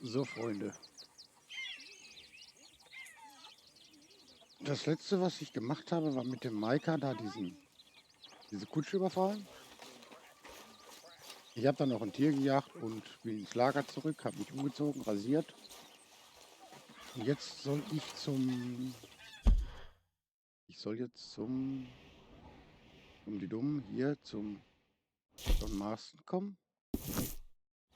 So, Freunde. Das letzte, was ich gemacht habe, war mit dem Maika da diese Kutsche überfallen. Ich habe dann noch ein Tier gejagt und bin ins Lager zurück, habe mich umgezogen, rasiert. Und jetzt soll jetzt um die Dummen hier zum John Marston kommen.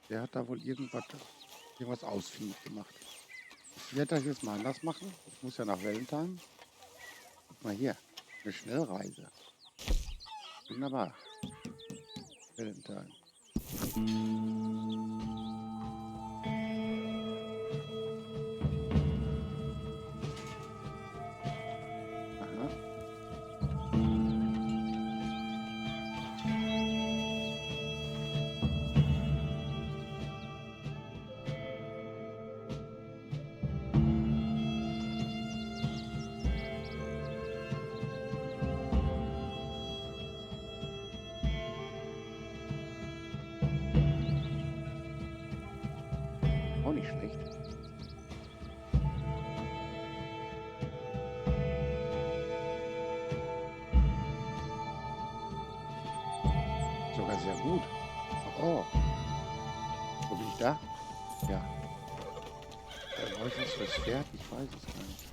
Der hat da wohl irgendwas ausfindig gemacht. Ich werde das jetzt mal anders machen. Ich muss ja nach Valentine. Guck mal hier, eine Schnellreise. Wunderbar. Valentine. Aha. Auch nicht schlecht. Sogar sehr gut. Oh, wo bin ich da? Ja. Was ist das Pferd? Ich weiß es gar nicht.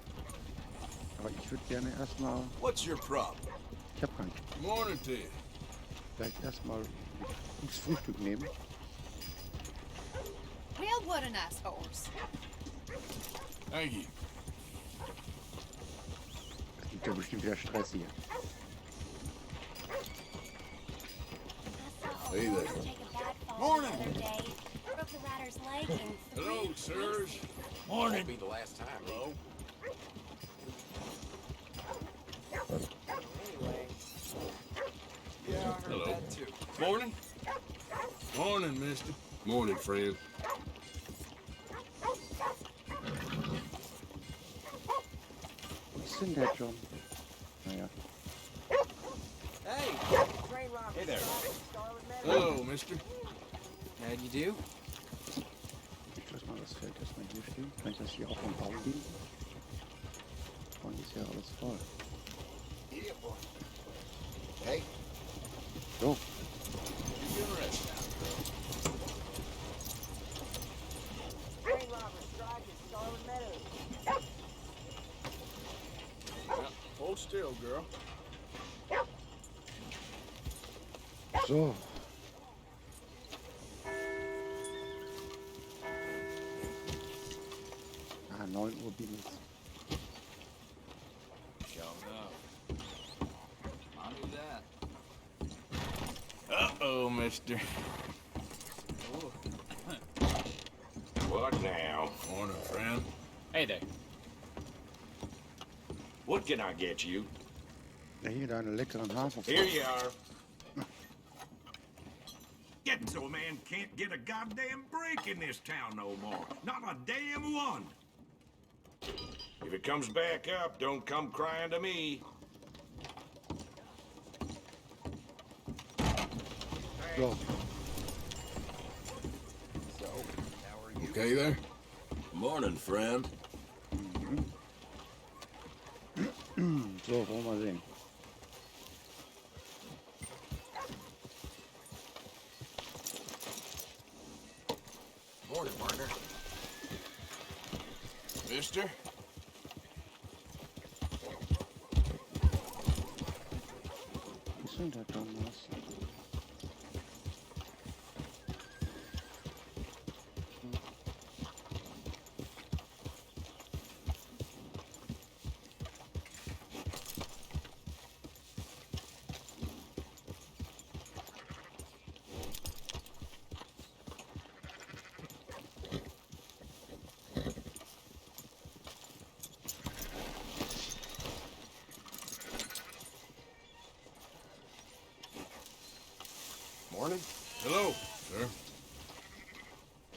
Aber ich würde gerne erstmal. What's your problem? Ich habe keinen. Morning to you. Vielleicht erstmal ins Frühstück nehmen. Well, what a nice horse. Thank you. Das gibt ja bestimmt wieder Stress hier. Hey there. Morning. Hello, sirs. Morning. Won't be the last time. Hello. Yeah, I heard Hello. that too. Morning. Morning, mister. Morning, friend. Wo ist denn der John? Naja. Hey. Hey there. Hello, mister. How do you do? Ich lasse mal das Feld erstmal hier stehen. Kann ich das hier auch vom Baum biegen? Und ist ja alles voll. Hey. So. You can rest now. Hold still, girl. So. Ah, 9 Uhr bin ich. Show enough. I'll do that. Uh-oh, mister. What now? Morning, friend. Hey there. What can I get you? Ja, hier deine leckeren Hafer. Here you are. Getting so a man can't get a goddamn break in this town no more. Not a damn one. If it comes back up, don't come crying to me. So. So, how are you? Okay there? Morning, friend. So, wollen wir mal sehen. Morning, partner. Mister? Wo ist denn der John Marston? Morning. Hello, sir.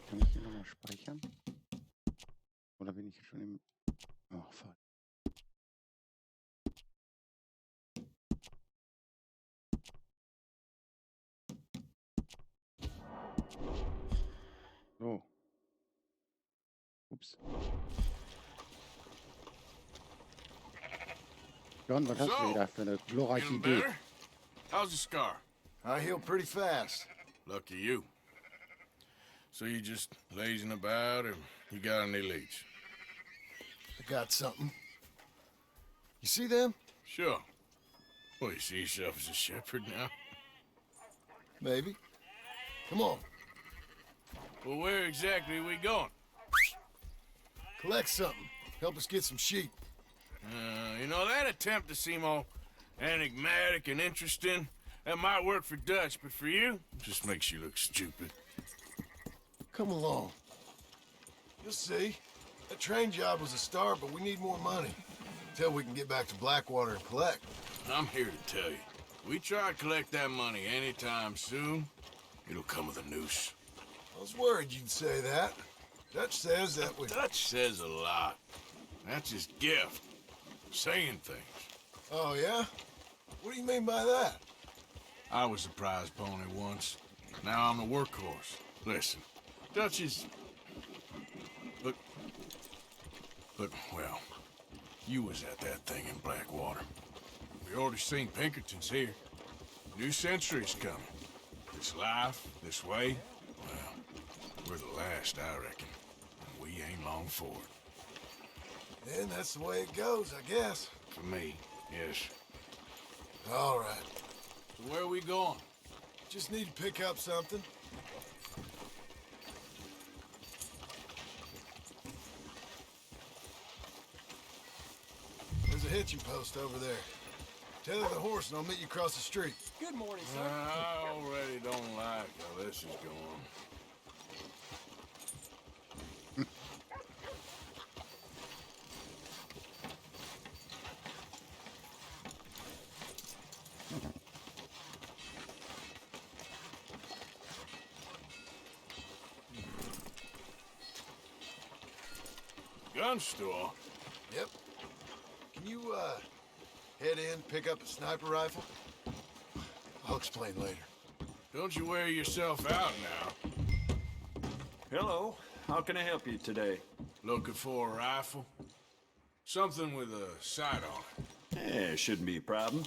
Kann ich hier nochmal speichern? Oder bin ich schon im... Oh, fuck. So. Ups. John, was hast du So, wieder für eine glorreiche Feeling Idee? better? How's the scar? I heal pretty fast. Lucky you. So you just lazing about, or you got any leads? I got something. You see them? Sure. Well, you see yourself as a shepherd now? Maybe. Come on. Well, where exactly are we going? Collect something. Help us get some sheep. You know, that attempt to seem all enigmatic and interesting, that might work for Dutch, but for you, it just makes you look stupid. Come along. You'll see. That train job was a start, but we need more money. Until we can get back to Blackwater and collect. I'm here to tell you, we try to collect that money anytime soon, it'll come with a noose. I was worried you'd say that. Dutch says that we... Dutch says a lot. That's his gift. Saying things. Oh, yeah? What do you mean by that? I was the prize pony once. Now I'm the workhorse. Listen, Dutch is... But, well, you was at that thing in Blackwater. We already seen Pinkertons here. New century's coming. This life, this way, well, we're the last, I reckon. And we ain't long for it. Then that's the way it goes, I guess. For me, yes. All right. So where are we going? Just need to pick up something. There's a hitching post over there. Tether the horse and I'll meet you across the street. Good morning, sir. I already don't like how this is going. Gun store? Yep. Can you, head in, pick up a sniper rifle? I'll explain later. Don't you wear yourself out now. Hello. How can I help you today? Looking for a rifle? Something with a sight on it. Yeah, shouldn't be a problem.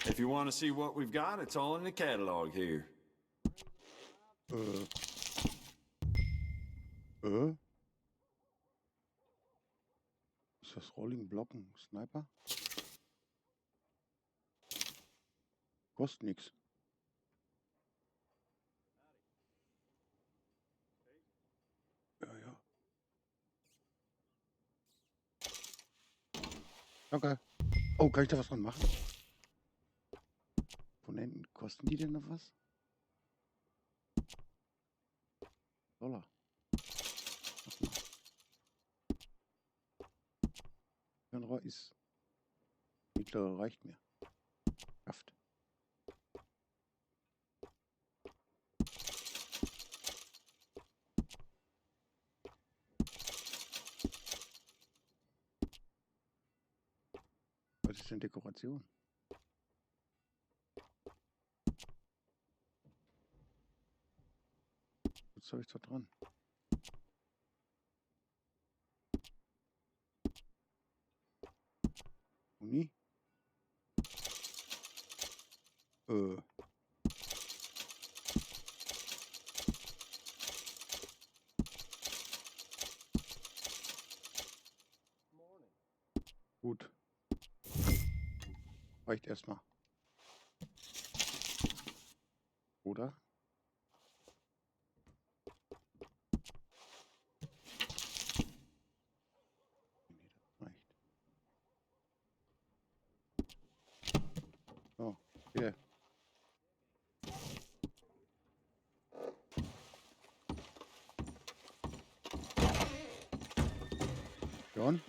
If you want to see what we've got, it's all in the catalog here. Ist das Rolling Blocken Sniper? Kostet nix. Ja, ja. Danke. Oh, kann ich da was dran machen? Komponenten, kosten die denn noch was? Dollar. Mach mal. Fernrohr ist mittlere, reicht mir. Kraft. Was ist denn Dekoration? Was habe ich da dran? Uni? Gut. Reicht erstmal. Oder? Nee, das reicht. So, hier. John?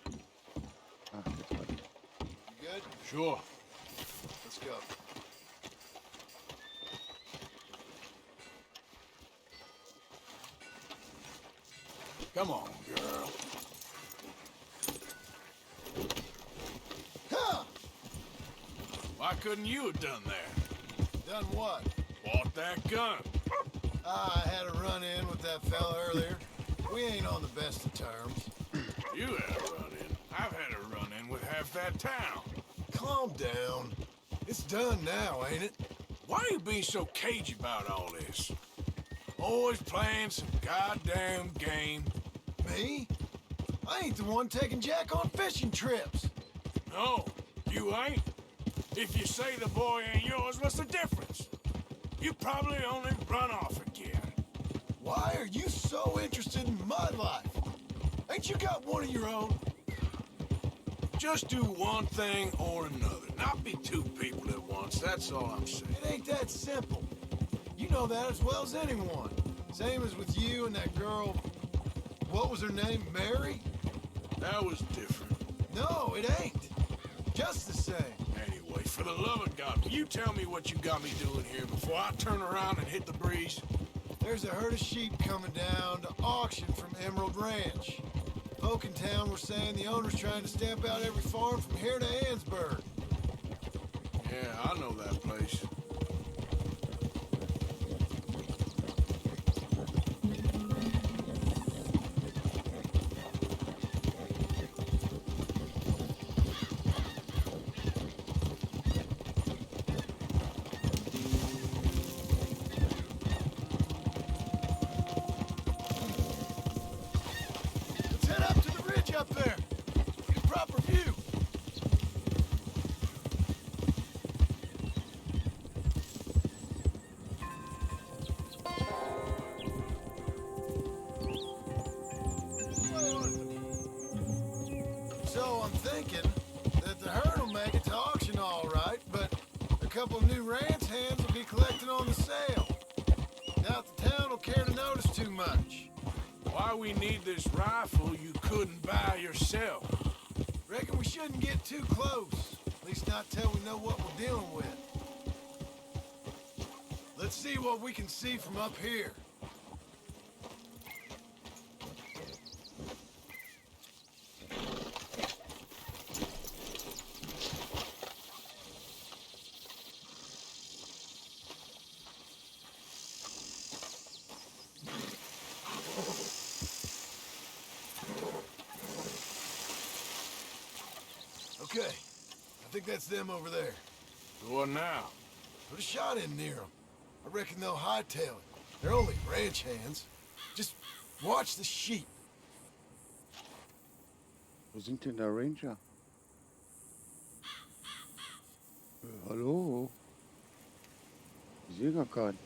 Ah, jetzt weiter. You good? Sure. Let's go. Come on, girl. Why couldn't you have done that? Done what? Bought that gun. I had a run-in with that fella earlier. We ain't on the best of terms. You had a run-in. I've had a run-in with half that town. Calm down. It's done now, ain't it? Why are you being so cagey about all this? Always playing some goddamn game. Me? I ain't the one taking Jack on fishing trips. No, you ain't. If you say the boy ain't yours, what's the difference? You probably only run off again. Why are you so interested in my life? Ain't you got one of your own? Just do one thing or another. Not be two people at once, that's all I'm saying. It ain't that simple. You know that as well as anyone. Same as with you and that girl... What was her name? Mary? That was different. No, it ain't. Just the same. Anyway, for the love of God, will you tell me what you got me doing here before I turn around and hit the breeze? There's a herd of sheep coming down to auction from Emerald Ranch. Folk in town were saying the owner's trying to stamp out every farm from here to Ansburg. Yeah, I know that place. Let's head up to the ridge up there. Get a proper view. So I'm thinking that the herd will make it to auction all right, but a couple of new ranch hands will be collecting on the sale. Doubt the town will care to notice too much. Why we need this rifle you couldn't buy yourself? Reckon we shouldn't get too close. At least not till we know what we're dealing with. Let's see what we can see from up here. Okay, I think that's them over there. So what now? Put a shot in near them. I reckon they'll hightail it. They're only ranch hands. Just watch the sheep. Wo sind denn der Ranger? Hallo? Ich sehe gar keinen.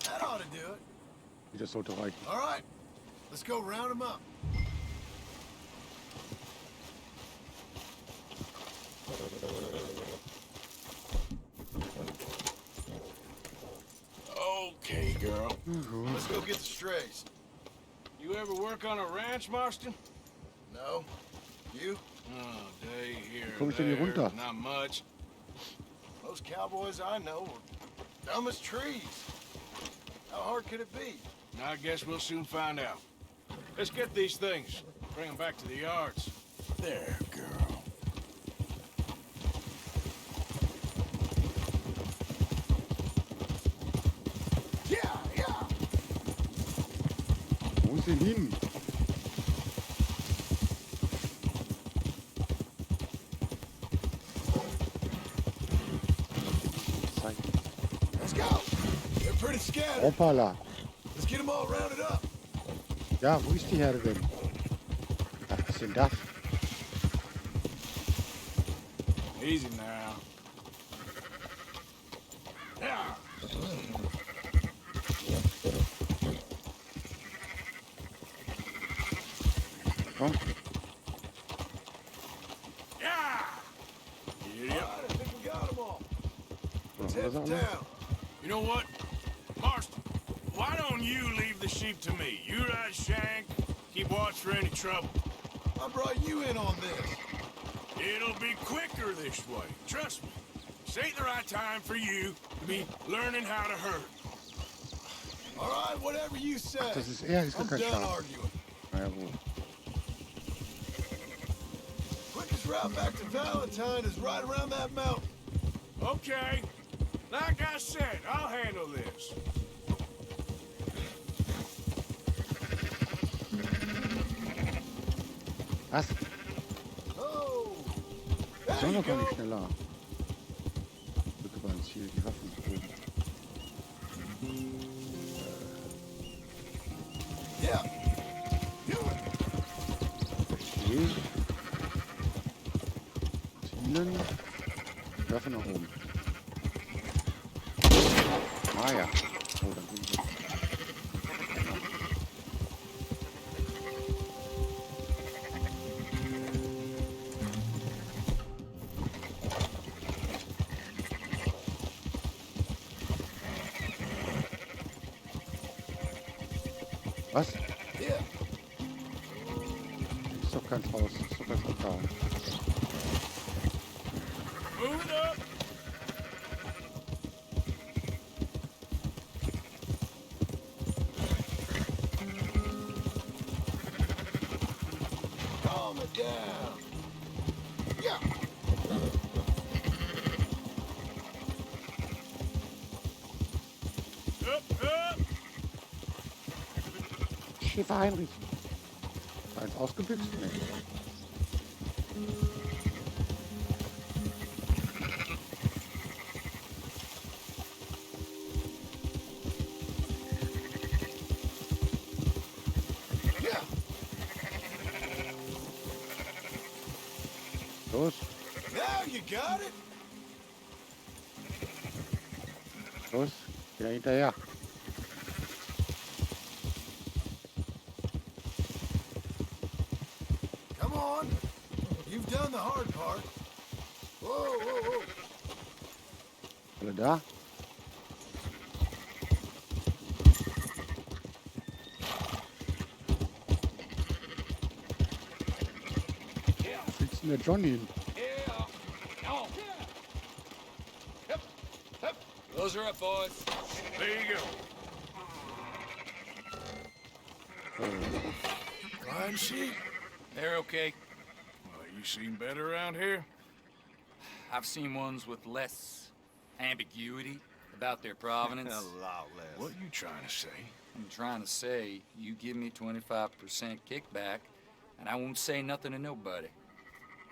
That ought to do it. Das sollte reichen. All right, let's go round them up. Okay, girl. Let's go get the strays. You ever work on a ranch, Marston? No? You? Oh, day here Komm ich denn hier or there, runter? not much. Most cowboys I know are dumb as trees. How hard could it be? I guess we'll soon find out. Let's get these things. Bring them back to the yards. There, girl. Yeah, yeah. Wo ist denn hin? Zeit. Let's go. They're pretty scattered. Hoppala. Let's get them all rounded up. Ja, wo ist die Herde denn? Ach, was ist denn das? Easy now. Yeah. Komm. Yeah. All Idiot. right, I think we got them all. Let's Machen wir head das to alle? town. You know what? Marston, why don't you leave the sheep to me? You ride Shank, keep watch for any trouble. I brought you in on this. It'll be quicker this way. Trust me. This ain't the right time for you to be learning how to herd. All right, whatever you say. Das ist er, ist gar I'm kein done Schaf. arguing. Na ja, wo? Quickest route back to Valentine is right around that mountain. Okay. Like I said, I'll handle this. Was? Oh, Ist there doch you noch gar nicht go. schneller. Drücke beim Ziel die Waffen oben. Yeah. Do it. Okay. Zielen. Waffe nach oben. Ah ja. Oh, dann sind wir. Was? Yeah. Ist doch keins raus. Ist doch keins abgehauen. Move it up. Calm it down. Yeah. Up. Schiffe einrichten. Ist eins ausgebüxt? Nee. Yeah. Los, Now you got it. los. Ja, hinterher. Come on. You've done the hard part. Whoa, whoa, whoa. Alle da? Wo fliegt denn der Johnny hin? Those are up, boys. There you go. Flying sheep. They're okay. Well, you seen better around here? I've seen ones with less ambiguity about their provenance. lot less. What you trying to say? I'm trying to say, you give me 25% kickback, and I won't say nothing to nobody.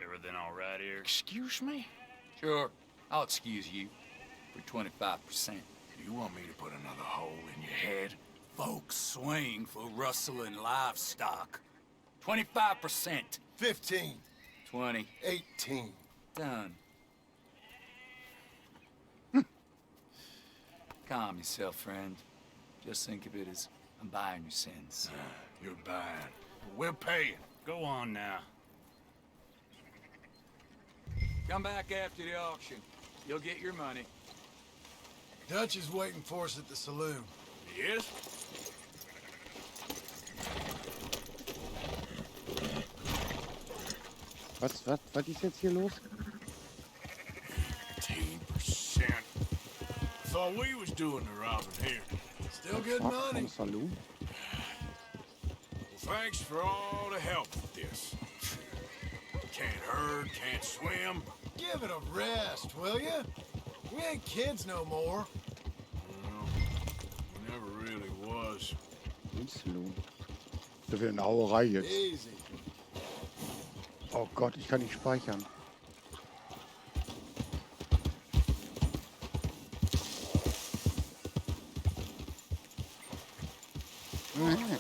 Everything all right here? Excuse me? Sure, I'll excuse you for 25%. You want me to put another hole in your head? Folks swing for rustling livestock. 25%. 15. 20. 18. Done. Calm yourself, friend. Just think of it as I'm buying your sins. You're buying. We're paying. Go on now. Come back after the auction. You'll get your money. Dutch is waiting for us at the saloon. Yes? Was ist jetzt hier los? 18%. Thought we was doing the robbing here. Still good Ab money. vom Saloon? Well, thanks for all the help with this. Can't herd, can't swim. Give it a rest, will ya? We ain't kids no more. Well, never really was. Im Saloon. Da wird eine Auerei jetzt. Easy. Oh Gott, ich kann nicht speichern. Sunshine.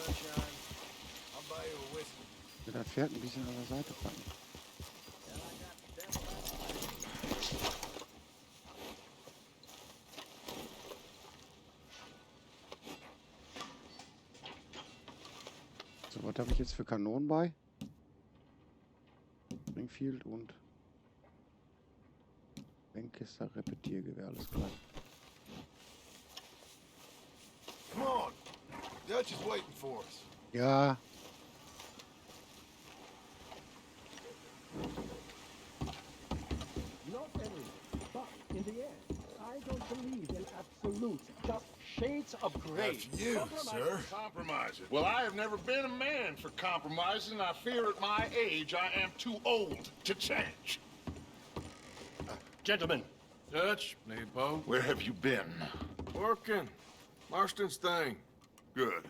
I'll buy you a whiskey. Das Pferd ein bisschen an der Seite packen. So, was habe ich jetzt für Kanonen bei? Springfield und Lancaster Repetiergewehr, alles klar. Come on. Dutch is waiting for us. Ja, Not everything, but in the end, I don't believe in absolutes, just shades of gray. That's you, sir. Compromises. Well, I have never been a man for compromises, and I fear at my age I am too old to change. Gentlemen, Dutch, Leopold. Where have you been? Working. Marston's thing. Good.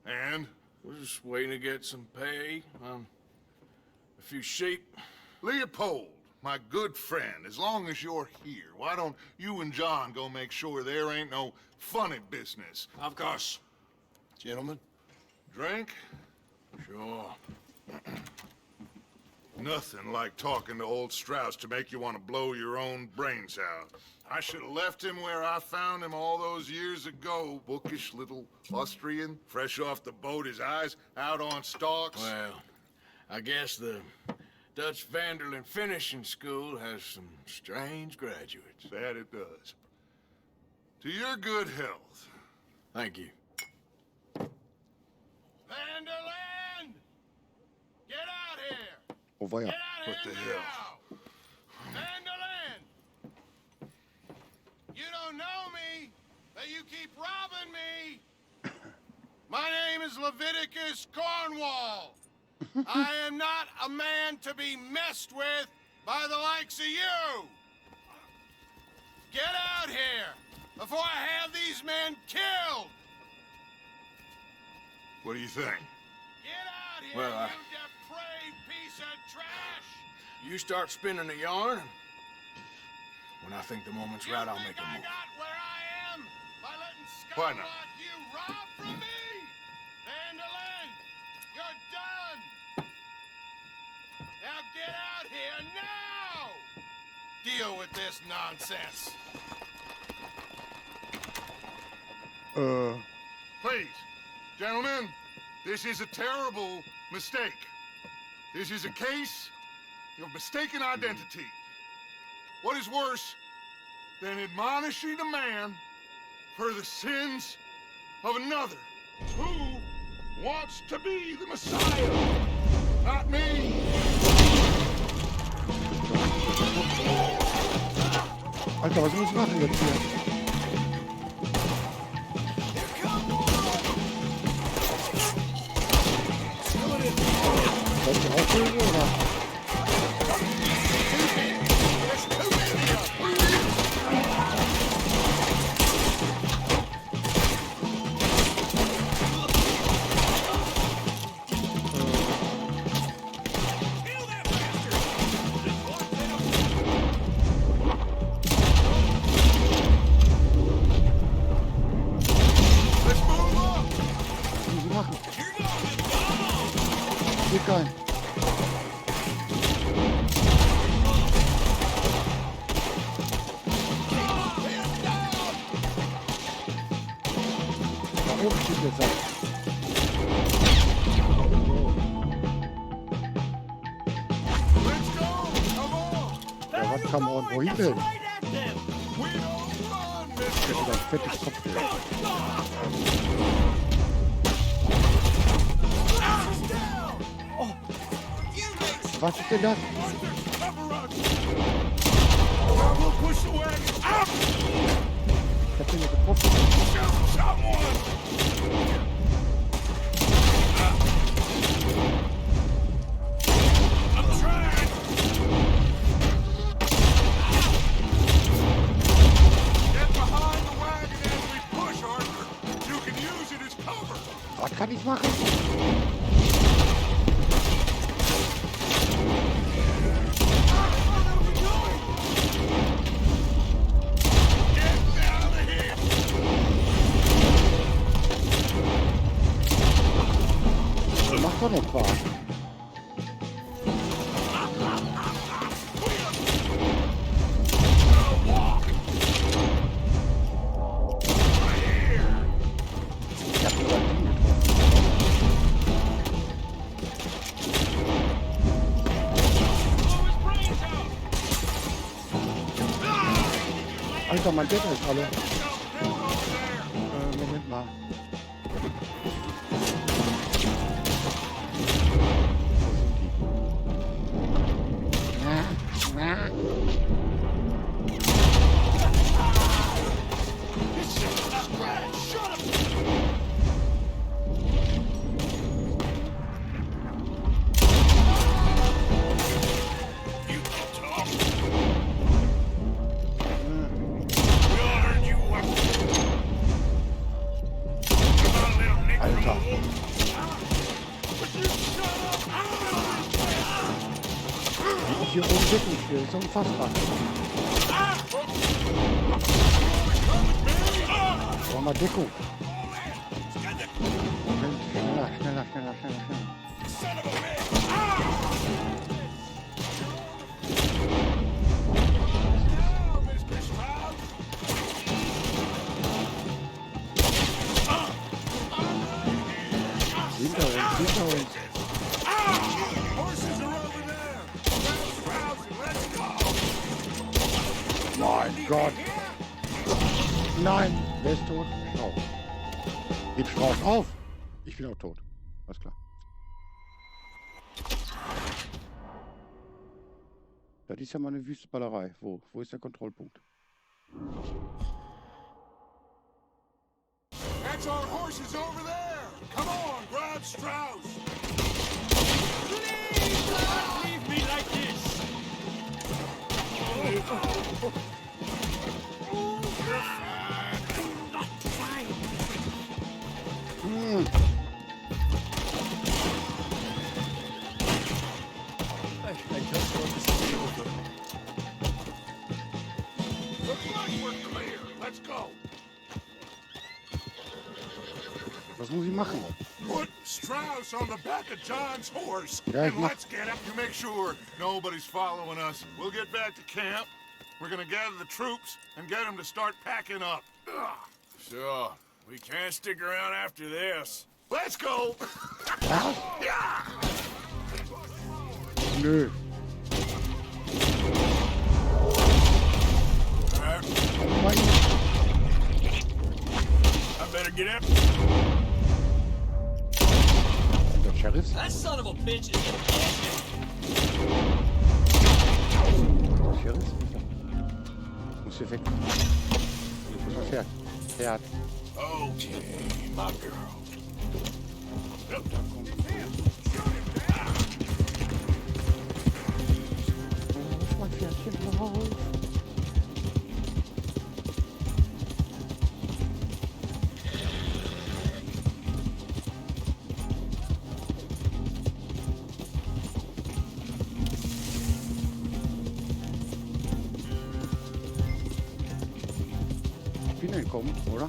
And? We're just waiting to get some pay. A few sheep. Leopold, my good friend, as long as you're here, why don't you and John go make sure there ain't no funny business? Of course. Gentlemen, drink? Sure. Nothing like talking to old Strauss to make you want to blow your own brains out. I should have left him where I found him all those years ago. Bookish little Austrian, fresh off the boat, his eyes out on stalks. Well, I guess the Dutch Vanderlyn Finishing School has some strange graduates. That it does. To your good health. Thank you. Vanderland! Get out here! Oh weia. Get out What here the now! hell? Vanderland! You don't know me, but you keep robbing me! My name is Leviticus Cornwall. I am not a man to be messed with by the likes of you! Get out here before I have these men killed! What do you think? Get out here, Well, you depraved piece of trash! You start spinning a yarn. When I think the moment's You right, I'll think make a I move. got where I am by letting Why scum not? like you rob from me? Vanderlyn, you're done! Now get out here now! Deal with this nonsense. Please, gentlemen, this is a terrible mistake. This is a case of mistaken identity. What is worse than admonishing a man for the sins of another? Who wants to be the Messiah? Not me. Alter, was muss ich machen jetzt hier? Soll ich auflegen oder? Was muss ich machen? Geht gar nicht. Da oben steht jetzt was. Let's go. Come on. Ja, was kann man wohin denn? We don't run, Das Mr. ist ein fettes Kopfgeld. Was ist denn das? Cover us. We'll push the wagon out. Ich hab den ja getroffen. Shoot someone. I'm trying. Get behind the wagon as we push, Arthur. You can use it as cover. Was kann ich machen? Get out of here. Macht doch noch was. Ich hab sogar den getroffen. Alter, mein Deck ist alle. Moment mal. Wo sind die? Na. ist unfassbar. Brauchen wir Deko. Schneller, schneller, schneller, schneller, schneller. Hinter uns. Mein Gott. Nein, wer ist tot? Strauß. Gib Strauß auf. Ich bin auch tot. Alles klar. Das ist ja mal eine wüste Ballerei. Wo? Wo ist der Kontrollpunkt? That's our horses over there! Come on, grab Strauss! Please don't leave me like this. I just want to see over. Looks like we're clear. Let's go. Was muss ich machen? Put Strauss on the back of John's horse, Ja, ich and mach. let's get up to make sure nobody's following us. We'll get back to camp. We're gonna gather the troops and get them to start packing up. Ugh. Sure. We can't stick around after this. Let's go. Nö. Alright, Oh mein I better get up. Der Sheriff? That son of a bitch is Der Sheriff? Muss hier weg. Muss mal Pferd. Pferd. Okay, my girl. Da kommt. Muss mein Pferdchen drauf. Ich bin entkommen, oder?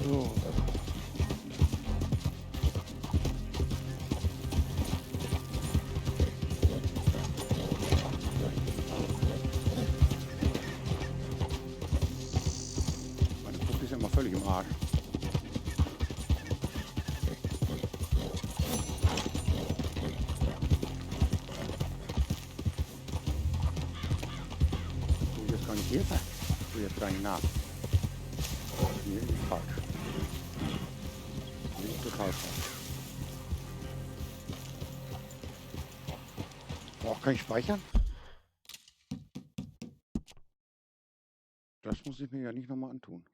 So. Meine Puppe ist ja mal völlig im Arsch. So, jetzt kann ich hier sein. So, jetzt rein nach. Nee, ist falsch. Nee, ist total falsch. Auch kein Speichern? Das muss ich mir ja nicht nochmal antun.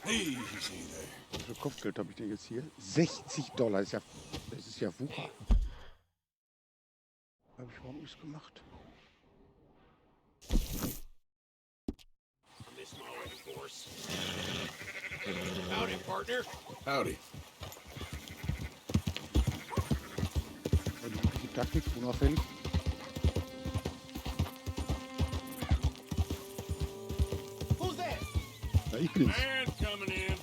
Easy there. Wie viel Kopfgeld habe ich denn jetzt hier? $60. Das ist ja Wucher. Habe ich überhaupt nichts gemacht. Howdy, partner. Howdy. Die Taktik, unauffällig. Who's that? Ja, ich bin's. Man coming in.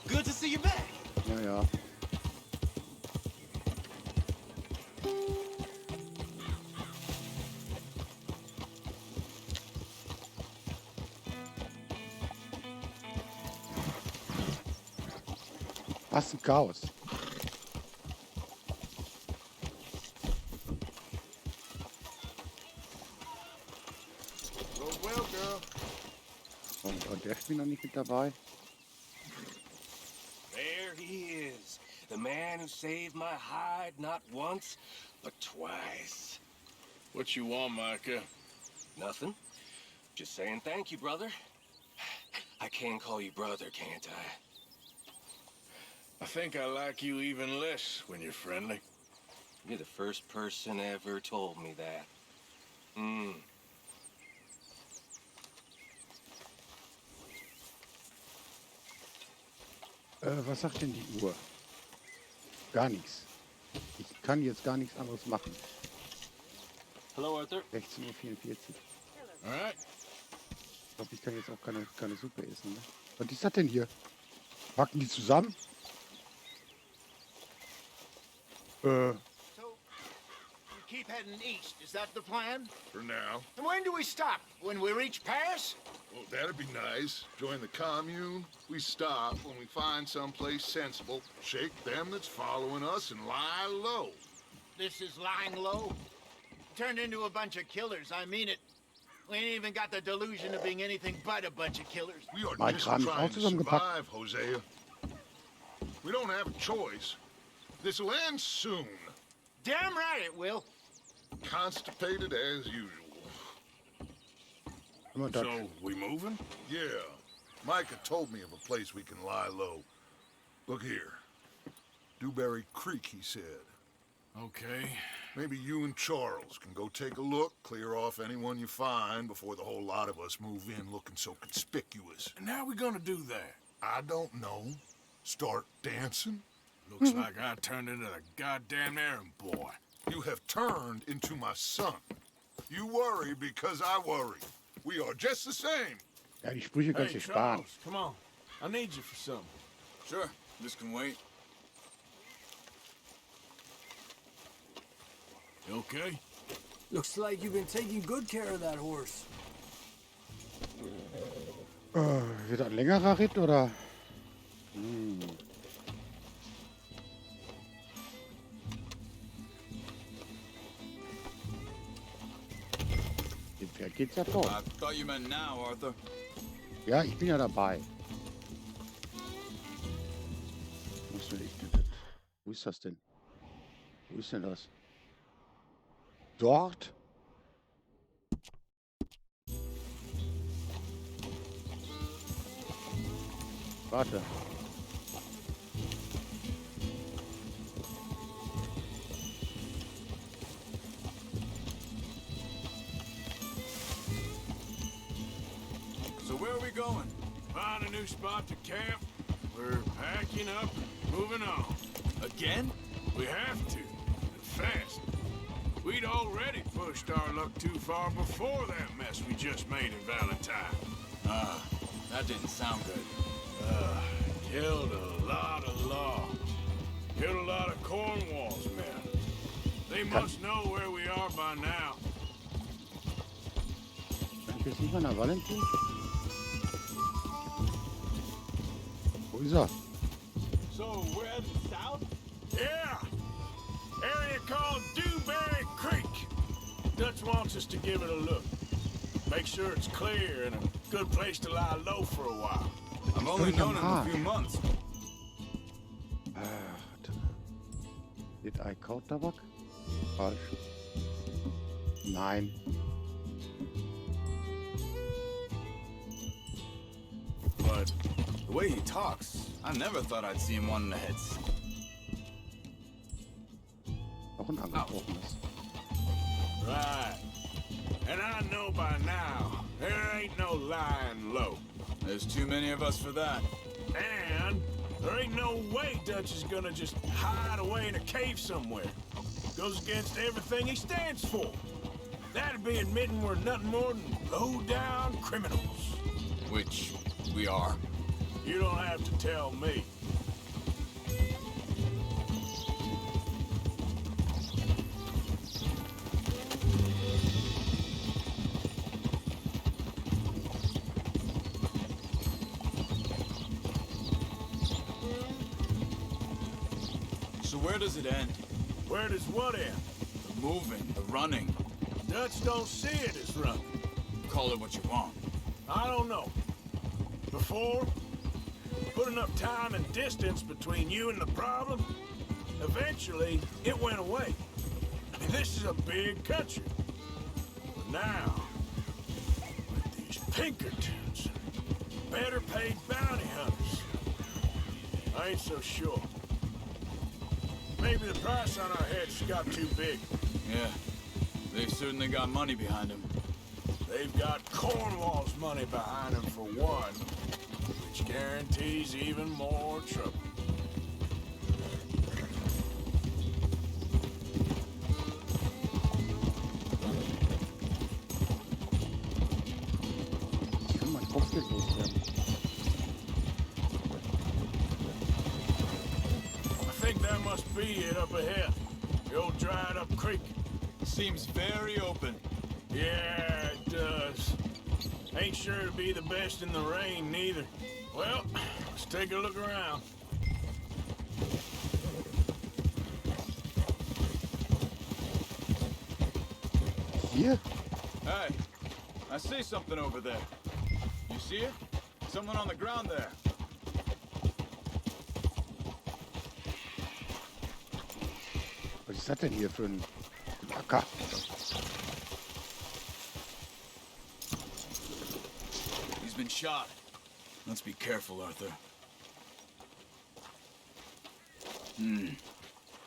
Good to see you back. Ja, ja. Was ein Chaos. Go well, girl. Und der spielt noch nicht mit dabei. There he is. The man who saved my hide not once, but twice. What you want, Micah? Nothing. Just saying thank you, brother. I can call you brother, can't I? I think I like you even less when you're friendly. You're the first person ever told me that. Hmm. Was sagt denn die Uhr? Gar nichts. Ich kann jetzt gar nichts anderes machen. Hello, Arthur. 16:44 Uhr. Alright. Ich glaube, ich kann jetzt auch keine Suppe essen. Ne? Was ist das denn hier? Packen die zusammen? So, we keep heading east. Is that the plan? For now. And when do we stop? When we reach Paris? Well, that'd be nice. Join the commune. We stop when we find someplace sensible, shake them that's following us, and lie low. This is lying low. Turned into a bunch of killers. I mean it. We ain't even got the delusion of being anything but a bunch of killers. We are Mein just Kram ist trying auch to zusammengepackt. survive, Hosea. We don't have a choice. This'll end soon. Damn right it will. Constipated as usual. Immer das. So, we moving? Yeah. Micah told me of a place we can lie low. Look here. Dewberry Creek, he said. Okay. Maybe you and Charles can go take a look, clear off anyone you find before the whole lot of us move in looking so conspicuous. And how we gonna do that? I don't know. Start dancing? Looks like I turned into the goddamn errand boy. You have turned into my son. You worry because I worry. We are just the same. Ja, die Sprüche kannst du Hey, dir sparen. Charles, come on. I need you for something. Sure, this can wait. You okay? Looks like you've been taking good care of that horse. Wird das ein längerer Ritt oder? Dem Pferd geht's ja toll. I thought you meant now, Arthur. Ja, ich bin ja dabei. Wo ist das denn? Wo ist denn das? Dort? Warte. So where are we going? Find a new spot to camp. We're packing up and moving on. Again? We have to, and fast. We'd already pushed our luck too far before that mess we just made in Valentine. That didn't sound good. Killed a lot of logs. Killed a lot of Cornwall's men. They must know where we are by now. Kann ich jetzt nicht mal nach Valentin? Wo ist er? So, we're heading south? Yeah! Area called Dewberry Creek. Dutch wants us to give it a look. Make sure it's clear and a good place to lie low for a while. I've only known him a few months. Warte. Did I Kautabak? Falsch. Nein. But the way he talks, I never thought I'd see him wanting to head. Noch ein angebrochenes. Right. And I know by now, there ain't no lying low. There's too many of us for that. And there ain't no way Dutch is gonna just hide away in a cave somewhere. Goes against everything he stands for. That'd be admitting we're nothing more than low-down criminals. Which we are. You don't have to tell me. So where does it end? Where does what end? The moving, the running. Dutch don't see it as running. Call it what you want. I don't know. Before, put enough time and distance between you and the problem, eventually it went away. I mean, this is a big country. But now, with these Pinkertons, better paid bounty hunters, I ain't so sure. Maybe the price on our heads got too big. Yeah, they've certainly got money behind them. They've got Cornwall's money behind them for one, which guarantees even more trouble. Ich will mein Kopfgeld loswerden. I think that must be it up ahead. The old dried up creek. Seems very open. Yeah, it does. Ain't sure to be the best in the rain, neither. Well, let's take a look around. Hier? Hey, I see something over there. You see it? Someone on the ground there. Was ist das denn hier für ein Acker? He's been shot. Let's be careful, Arthur.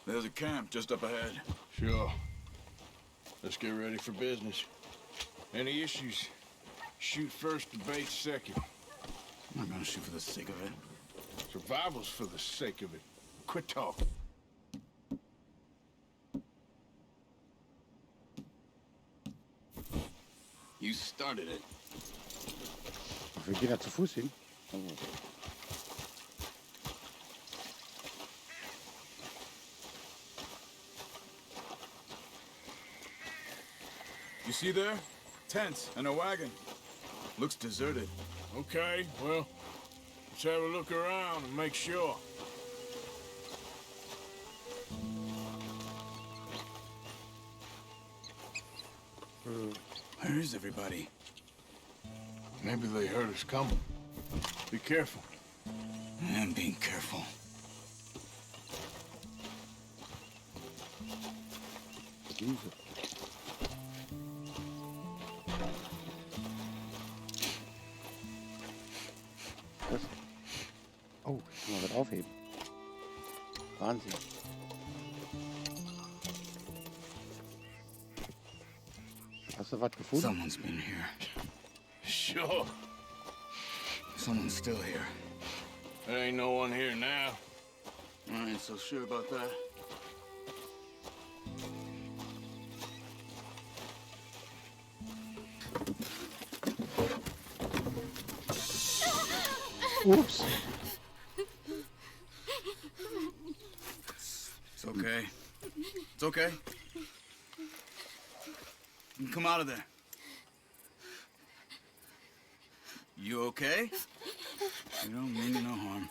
There's a camp just up ahead. Sure. Let's get ready for business. Any issues? Shoot first, debate second. I'm not gonna shoot for the sake of it. Survival's for the sake of it. Quit talking. You started it. Wir gehen da zu Fuß hin. Oh. You see there? Tents and a wagon. Looks deserted. Okay, well, let's have a look around and make sure. Where is everybody? Maybe they heard us coming. Be careful. I'm being careful. Jesus. Was? Oh, ich kann mal was aufheben. Wahnsinn. Hast du was gefunden? Someone's been here. Sure. Someone's still here. There ain't no one here now. I ain't so sure about that. Oops. It's okay. It's okay. You can come out of there. You okay? You don't mean no harm.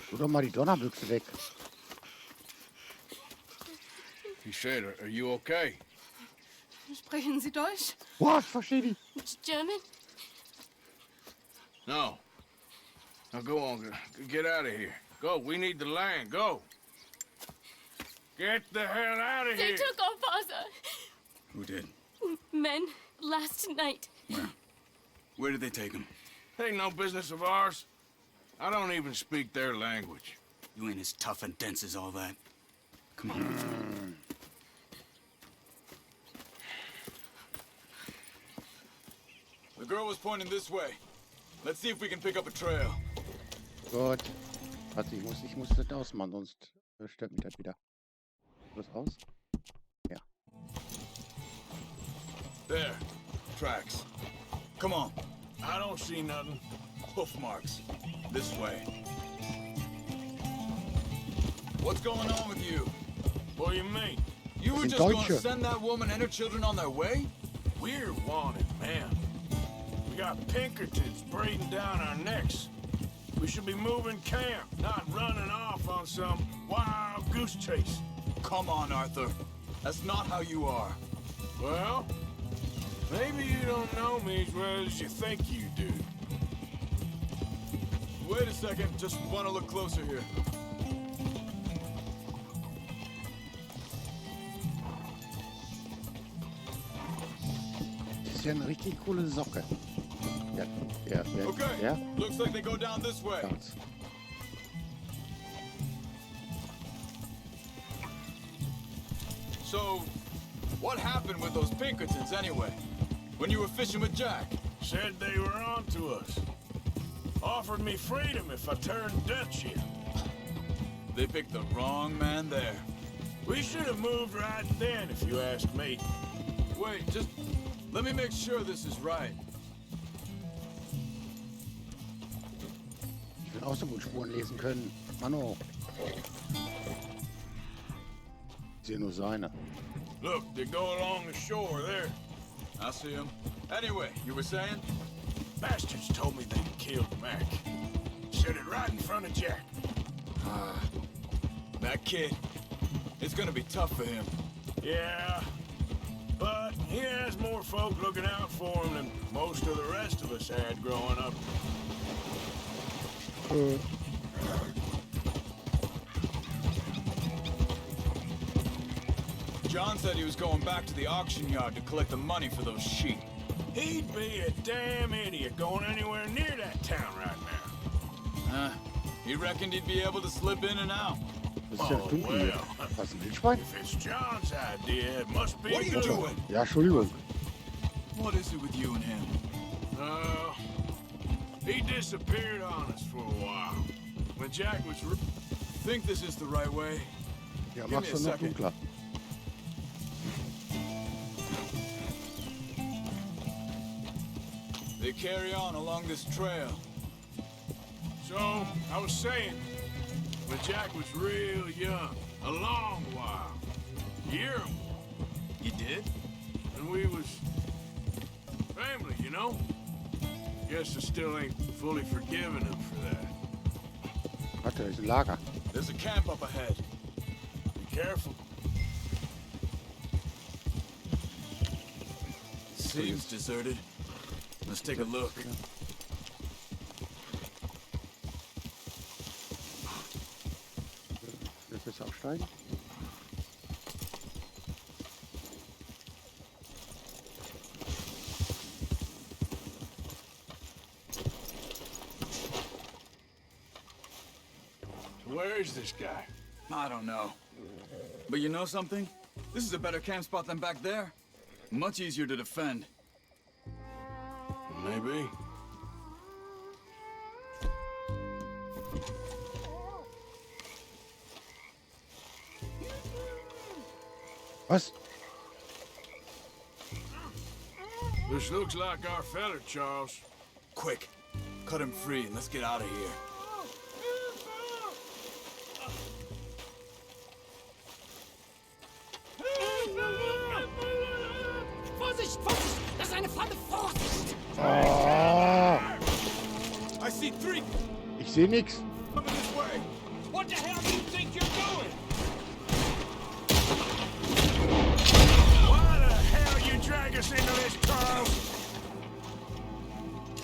Tu doch mal die Donnerbüchse weg. He said, are you okay? Sprechen Sie Deutsch? Boah, ich verstehe die. German? No. Now go on, get out of here. Go, we need the land, go. Get the hell out of They here. took our father. Who did? Men last night. Where? Where did they take him? Ain't no business of ours. I don't even speak their language. You ain't as tough and dense as all that. Come on. The girl was pointing this way. Let's see if we can pick up a trail. Gut. Warte, ich muss das ausmachen, sonst stört mich das wieder. Das aus? Ja. There. Tracks. Come on. I don't see nothing. Hoof marks. This way. What's going on with you? What do you mean? You were In just going to Deutsche. send that woman and her children on their way? We're wanted, man. We got Pinkertons breathing down our necks. We should be moving camp, not running off on some wild goose chase. Come on, Arthur. That's not how you are. Well, maybe you don't know me as well as you think you do. Wait a second. Just want to look closer here. ist ja eine richtig coole Socke. Okay, der? looks like they go down this way. Das. So, what happened with those Pinkertons anyway? When you were fishing with Jack? Said they were on to us. Offered me freedom if I turned Dutch in. They picked the wrong man there. We should have moved right then, if you ask me. Wait, just let me make sure this is right. Ich will Außenbootspuren lesen können. Mano. Ich sehe nur seine. Look, they go along the shore there. I see him. Anyway, you were saying? Bastards told me they killed Mac. Said it right in front of Jack. That kid. It's gonna be tough for him. Yeah, but he has more folk looking out for him than most of the rest of us had growing up. John said he was going back to the auction yard to collect the money for those sheep. He'd be a damn idiot going anywhere near that town right now. He reckoned he'd be able to slip in and out. Das ist ja dunkel hier. Was ist ein Wildschwein? If it's John's idea, it must be What are you good. doing? Ja, Entschuldigung. What is it with you and him? He disappeared on us for a while. When Jack was... Think this is the right way? Ja, Give me mach's a schon noch second. dunkler. They carry on along this trail. So, I was saying, when Jack was real young, a long while, a year or more, You did? and we was family, you know? Guess I still ain't fully forgiven him for that. Warte, da ist ein Lager. There's a camp up ahead. Be careful. Seems deserted. Let's take a look. Willst du jetzt absteigen? Where is this guy? I don't know. But you know something? This is a better camp spot than back there. Much easier to defend. Maybe. Was? This looks like our fella, Charles. Quick, cut him free and let's get out of here. Vorsicht, Vorsicht! Das ist eine Falle! Vorsicht! Oh, I see three ich sehe nichts. coming this way. What the hell do you think you're doing? Why the hell you drag us into this, Charles?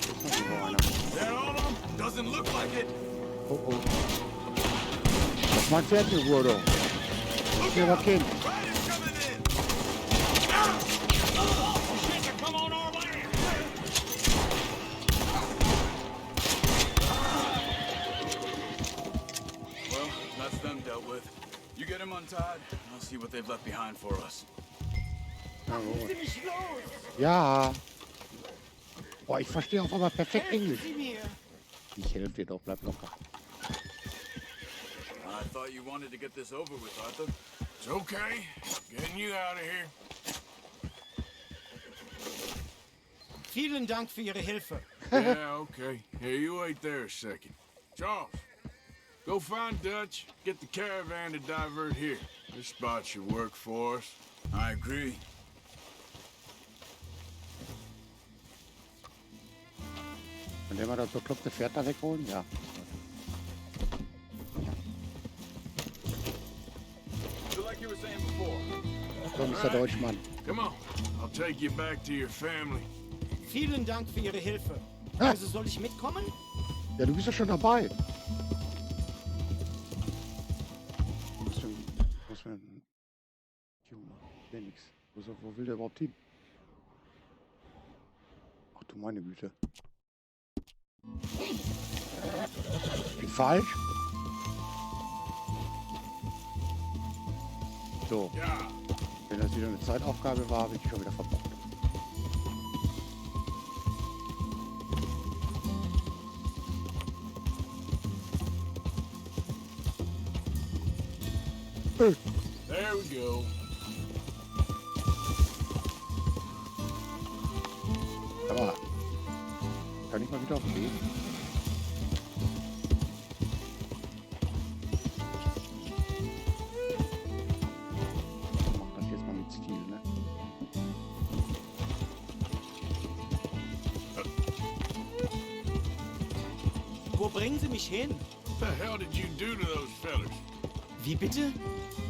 Jetzt noch irgendwo einer. That all of them? Doesn't look like it. Oh, oh. Das ist mein Pferd geworden. Hier, was Kind. Riders coming in! Shit, they're come on our land! Well, that's them dealt with. You get him untied, and I'll see what they've left behind for us. Jawohl. Ja. Boah, ich verstehe auf einmal perfekt Englisch. Ich helfe dir doch, bleib locker. I thought you wanted to get this over with, Arthur. It's okay. Getting you out of here. Vielen Dank für Ihre Hilfe. Yeah, okay. Here, you wait there a second. Charles, go find Dutch, get the caravan to divert here. This spot should work for us. I agree. Können wir mal das bekloppte Pferd da wegholen? Ja. So like you were saying before. So ist der Deutschmann. Come on, I'll take you back to your family. Vielen Dank für Ihre Hilfe. Ah. Also soll ich mitkommen? Ja, du bist ja schon dabei. Muss man... Junge, der nix. Wo will der überhaupt hin? du meine Güte. Ich bin falsch. So. Ja. Wenn das wieder eine Zeitaufgabe war, habe ich schon wieder verbockt. There we go. Aber kann ich mal wieder auf den Weg? Ich mach das jetzt mal mit Stil, ne? Wo bringen Sie mich hin? What the hell did you do to those fellas? Wie bitte?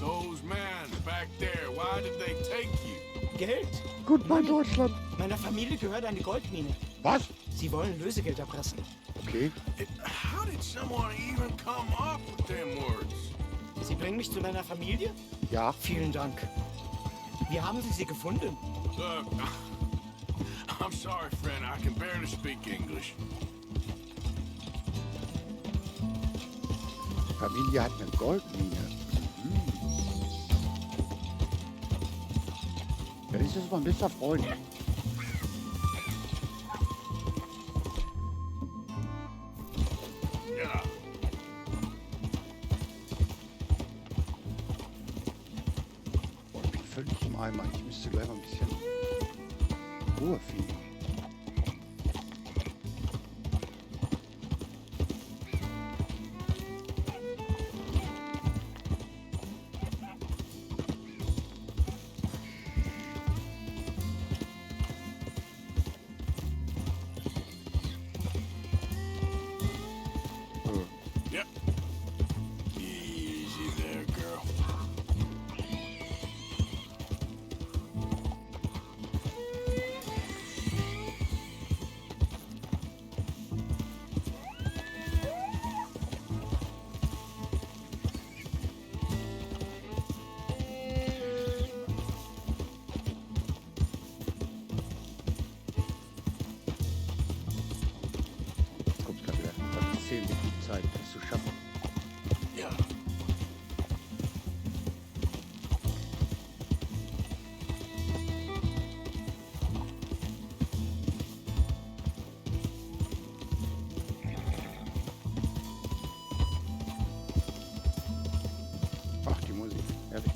Those men back there, why did they take you? Geld? Gut bei Deutschland. Meiner Familie gehört eine Goldmine. Was? Sie wollen Lösegeld erpressen. Okay. How did someone even come up with them words? Sie bringen mich zu meiner Familie? Ja. Vielen Dank. Wie haben Sie sie gefunden? Look, I'm sorry, friend. I can barely speak English. Die Familie hat eine Goldmine. Ja, das ist mein bester Freund. Ja. Boah, ich bin völlig im Eimer. Ich müsste gleich mal ein bisschen Ruhe finden. Yep. Easy there, girl. Jetzt kommt gerade wieder. Das ist 10 Sekunden Zeit, das zu schaffen. Ja. Ach, die Musik. Ehrlich.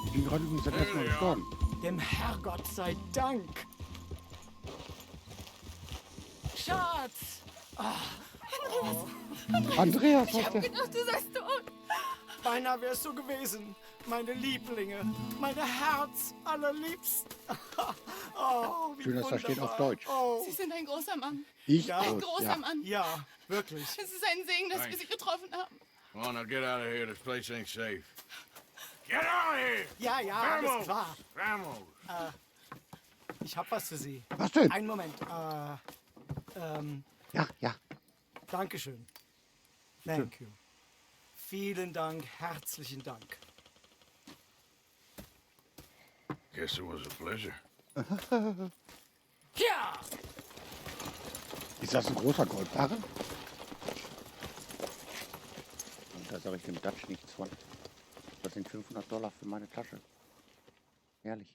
Ich bin gerade übrigens das erste Mal gestorben. Dem Herrgott sei Dank. Schatz! Andreas, Ich was hab der? gedacht, du seist tot. Beinahe wärst du gewesen. Meine Lieblinge. Meine Herz allerliebst. Oh, wie Schön, dass da steht auf wunderbar. Deutsch. Oh. Sie sind ein großer Mann. Ich? Ja. Ein Groß, großer ja. Mann. Ja, wirklich. Es ist ein Segen, dass wir Thanks. Sie getroffen haben. Come on, now get out of here. This place ain't safe. Get out of here! Ja, ja, alles klar. Vamos! Ich hab was für Sie. Was denn? Einen Moment. Ja, ja. Dankeschön. Thank you. Vielen Dank, herzlichen Dank. Guess it was a pleasure. Ja! Ist das ein großer Goldbarren? Und da sage ich dem Dutch nichts von. Das sind $500 für meine Tasche. Ehrlich.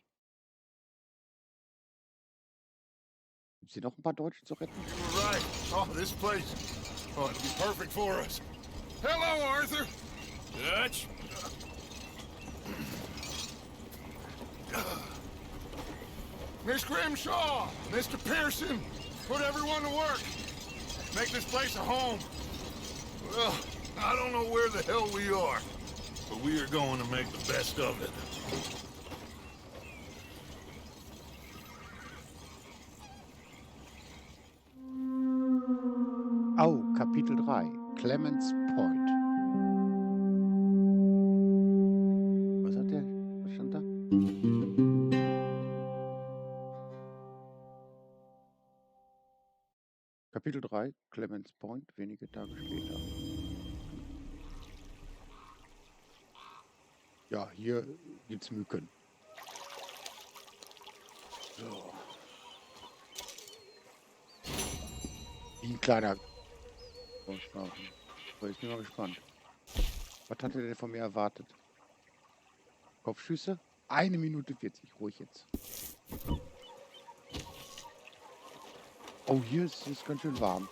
Gibt's hier noch ein paar Deutsche zu retten? You were right. Oh, this place. Oh, it'll be perfect for us. Hello, Arthur. Dutch? Miss Grimshaw, Mr. Pearson, put everyone to work. Make this place a home. Well, I don't know where the hell we are, but we are going to make the best of it. Oh, Kapitel 3. Clemens Point. Was hat der? Was stand da? Kapitel 3, Clemens Point, wenige Tage später. Ja, hier gibt's Mücken. So. Wie ein kleiner Großschnaufen. So, ich bin mal gespannt. Was hat er denn von mir erwartet? Kopfschüsse? 1 Minute 40. Ruhig jetzt. Oh, hier ist es ganz schön warm.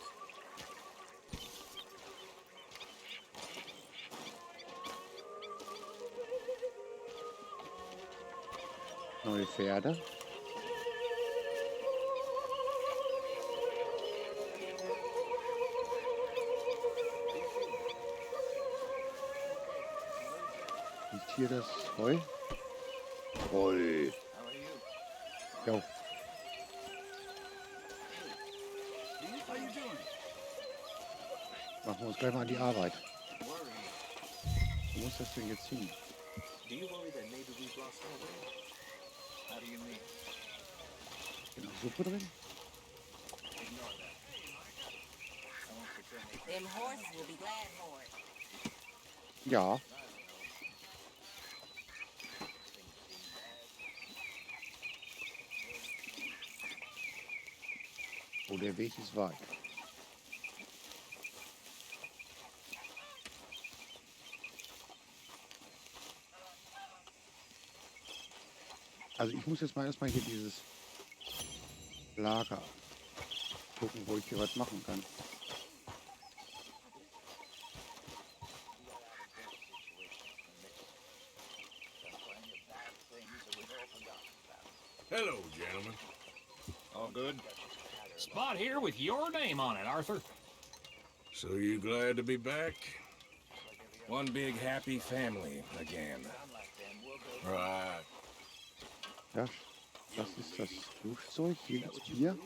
Neue Pferde. Liegt hier das Heu? Heu. Jo. Machen wir uns gleich mal an die Arbeit. Wo muss das denn jetzt hin? Ist noch Suppe drin? Ja. Oh, der Weg ist weit. Also ich muss jetzt mal erstmal hier dieses Lager gucken, wo ich hier was machen kann. Hello, gentlemen. All good? Spot here with your name on it, Arthur. So you glad to be back? One big happy family again. Right. Ja, das ist das Flugzeug. Hier gibt's Bier.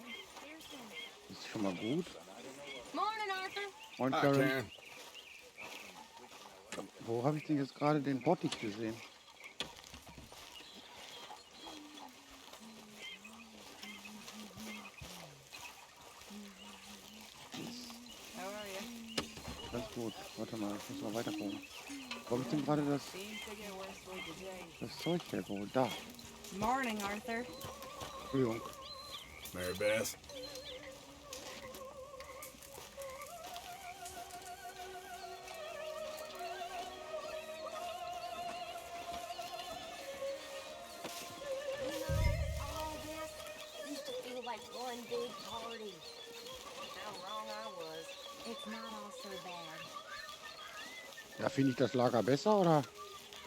Das ist schon mal gut. Morning, Arthur. Und Hi, Karen, Karen. wo habe ich denn jetzt gerade den Bottich gesehen? Ganz gut. Warte mal, ich muss mal weiter gucken. Wo habe ich denn gerade das Zeug hergeholt? Da. Morning, Arthur. Entschuldigung. Mary Beth. All this used to feel like one big party. How wrong I was. It's not all so bad. Ja, finde ich das Lager besser oder?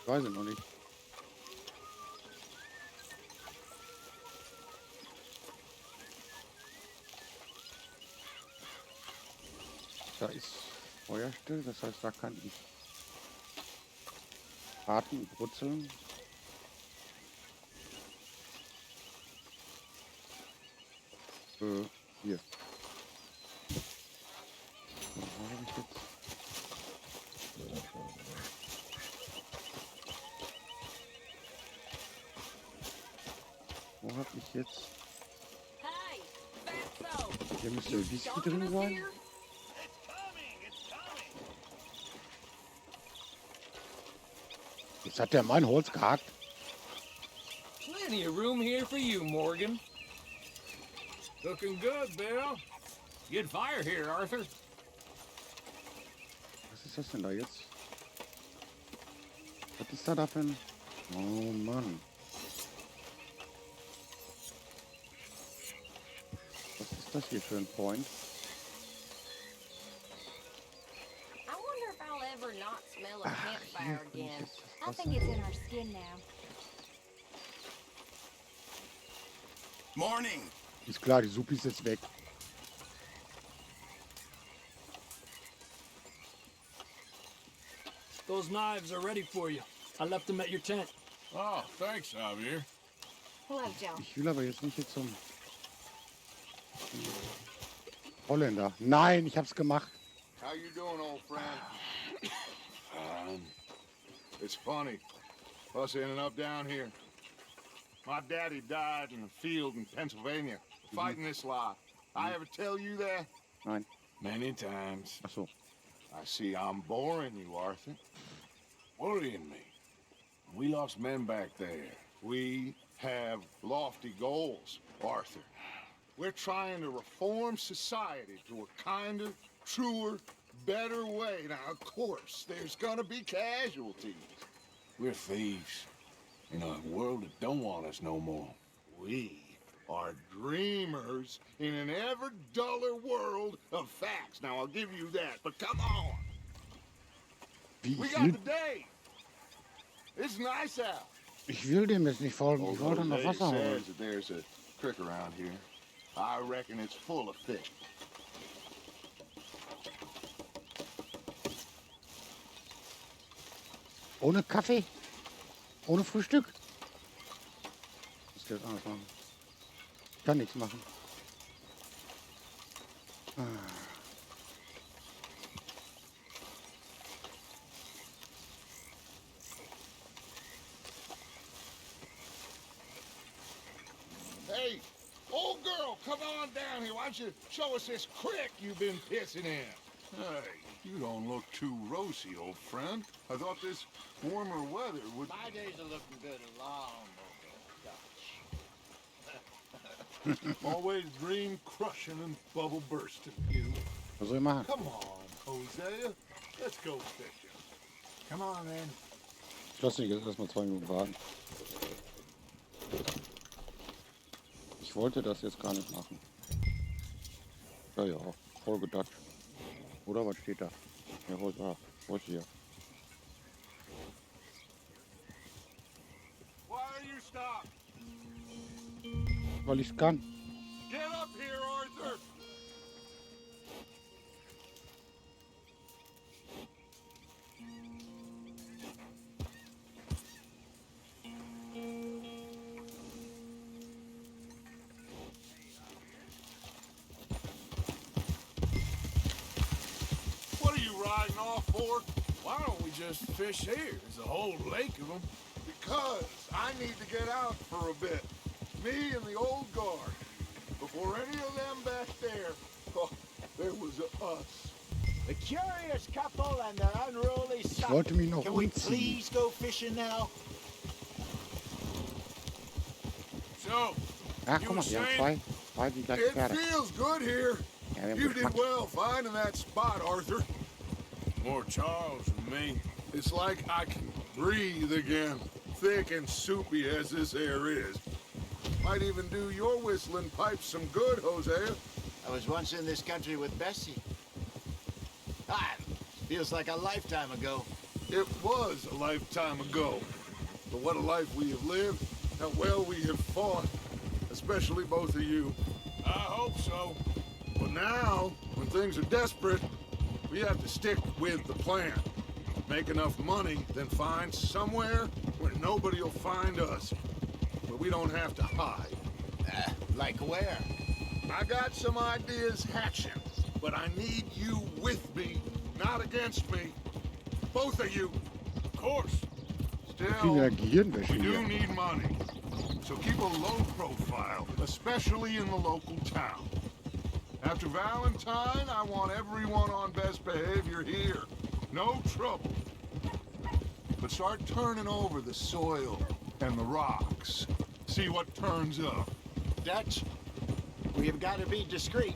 Ich weiß es noch nicht. Da ist Feuer still, das heißt, da kann ich Braten und brutzeln. Hier. So, wo habe ich jetzt? Wo habe ich jetzt? Hey, Fatso! Hier müsste Whisky drin sein. Jetzt hat der Mann Holz gehackt. Plenty of room here for you, Morgan. Looking good, Bill. Good fire here, Arthur. Was ist das denn da jetzt? Was ist da für ein... Oh Mann. Was ist das hier für ein Point? I wonder if I'll ever not smell a Ach, campfire hier bin ich again. jetzt. I Was think denn? it's in our skin now. Morning. Ist klar, die Suppe ist jetzt weg. Those knives are ready for you. I left them at your tent. Oh, thanks, Javier. Hello, Joe. Ich will aber jetzt nicht hier zum Holländer. Nein, ich hab's gemacht. How you doing, old friend? It's funny, us ending up down here. My daddy died in a field in Pennsylvania, fighting this life. I ever tell you that? Nein. Many times. Ach so. I see I'm boring you, Arthur. Worrying me. We lost men back there. We have lofty goals, Arthur. We're trying to reform society to a kinder, truer, better way. Now, of course, there's gonna be casualties. We're thieves. In a world that don't want us no more. We are dreamers in an ever duller world of facts. Now, I'll give you that, but come on. We got the day. It's nice out. Ich will dem jetzt nicht folgen. Ich wollte noch Wasser holen. Says that there's a creek around here. I reckon it's full of fish. Ohne Kaffee? Ohne Frühstück? Das geht anders machen. Ich kann nichts machen. Hey, old girl, come on down here. Why don't you show us this creek you've been pissing in? Hey, you don't look too rosy, old friend. I thought this warmer weather would... My days are looking good and long Always dream crushing and bubble bursting, you. Was soll ich machen? Come on, Hosea. Let's go fishing. Come on, man. Ich lasse dich jetzt erstmal 2 Minuten warten. Ich wollte das jetzt gar nicht machen. Ja, ja, voll gedacht. Oder was steht da? Ja, was hier? Why are you stopped? Weil ich's kann. Get up here, Arthur! What are you riding off for? Why don't we just fish here? There's a whole lake of them. Because I need to get out for a bit. Me and the old guard. Before any of them back there, oh, there was us. A curious couple and their unruly son. wollte mich noch Can we umziehen. please go fishing now? So, Ach, guck mal, wir haben zwei die gleiche It Pferde. feels good here. Ja, wir haben You did Geschmack. well finding that spot, Arthur. more Charles than me. It's like I can breathe again, thick and soupy as this air is. Might even do your whistling pipes some good, Hosea. I was once in this country with Bessie. Feels like a lifetime ago. It was a lifetime ago. But what a life we have lived, how well we have fought, especially both of you. I hope so. But now, when things are desperate, we have to stick with the plan. Make enough money, then find somewhere where nobody will find us. Where we don't have to hide. Like where? I got some ideas hatching, but I need you with me, not against me. Both of you. Of course. Still, Wieder Gehirnwäsche we do hier. need money. So keep a low profile, especially in the local town. After Valentine, I want everyone on best behavior here. No trouble. But start turning over the soil and the rocks. See what turns up. Dutch, we've got to be discreet.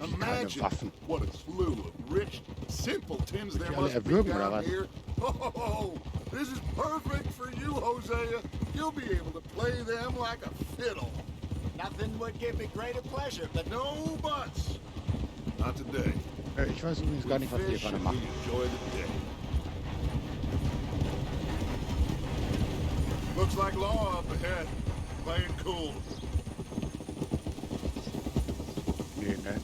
Imagine what a slew of rich simpletons there Die alle must be erwürgen, oder down was? here. Oh, this is perfect for you, Hosea. You'll be able to play them like a fiddle. Nothing would give me greater pleasure, but No buts. Not today. Ich weiß übrigens gar nicht, was wir Fish gerade and we machen. enjoy the day. Looks like law up ahead. Playing cool. Nee, ne?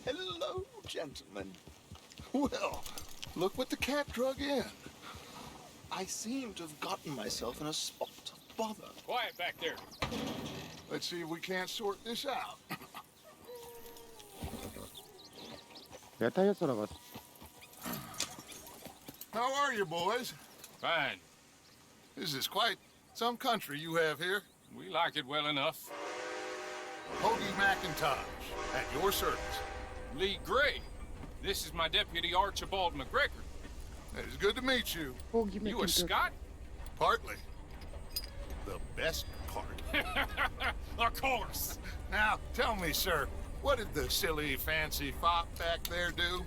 Hello, gentlemen. Well, look what the cat drug in. I seem to have gotten myself in a spot of bother. Quiet back there. Let's see if we can't sort this out. Fährt er jetzt oder was? How are you, boys? Fine. This is quite some country you have here. We like it well enough. Hoagie McIntosh, at your service. Lee Gray. This is my deputy Archibald McGregor. It is good to meet you. You a Scot? Partly. The best part. Of course. Now, tell me, sir, what did the silly, fancy fop back there do?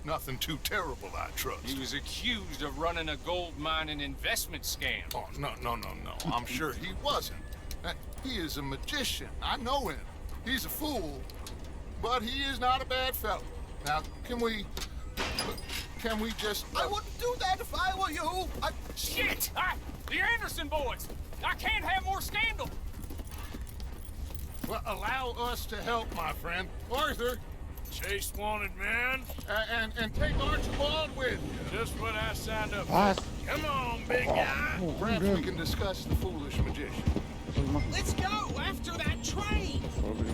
Nothing too terrible, I trust. He was accused of running a gold mining investment scam. Oh, no. I'm sure he wasn't. He is a magician. I know him. He's a fool, but he is not a bad fellow. Now, can we just... I wouldn't do that if I were you. Shit! The Anderson boys! I can't have more scandal! Well, allow us to help, my friend. Arthur! Chase wanted man. And take Archibald with you. Just what I signed up Was? for. Come on, big guy. Perhaps we can discuss the foolish magician. Let's go after that train.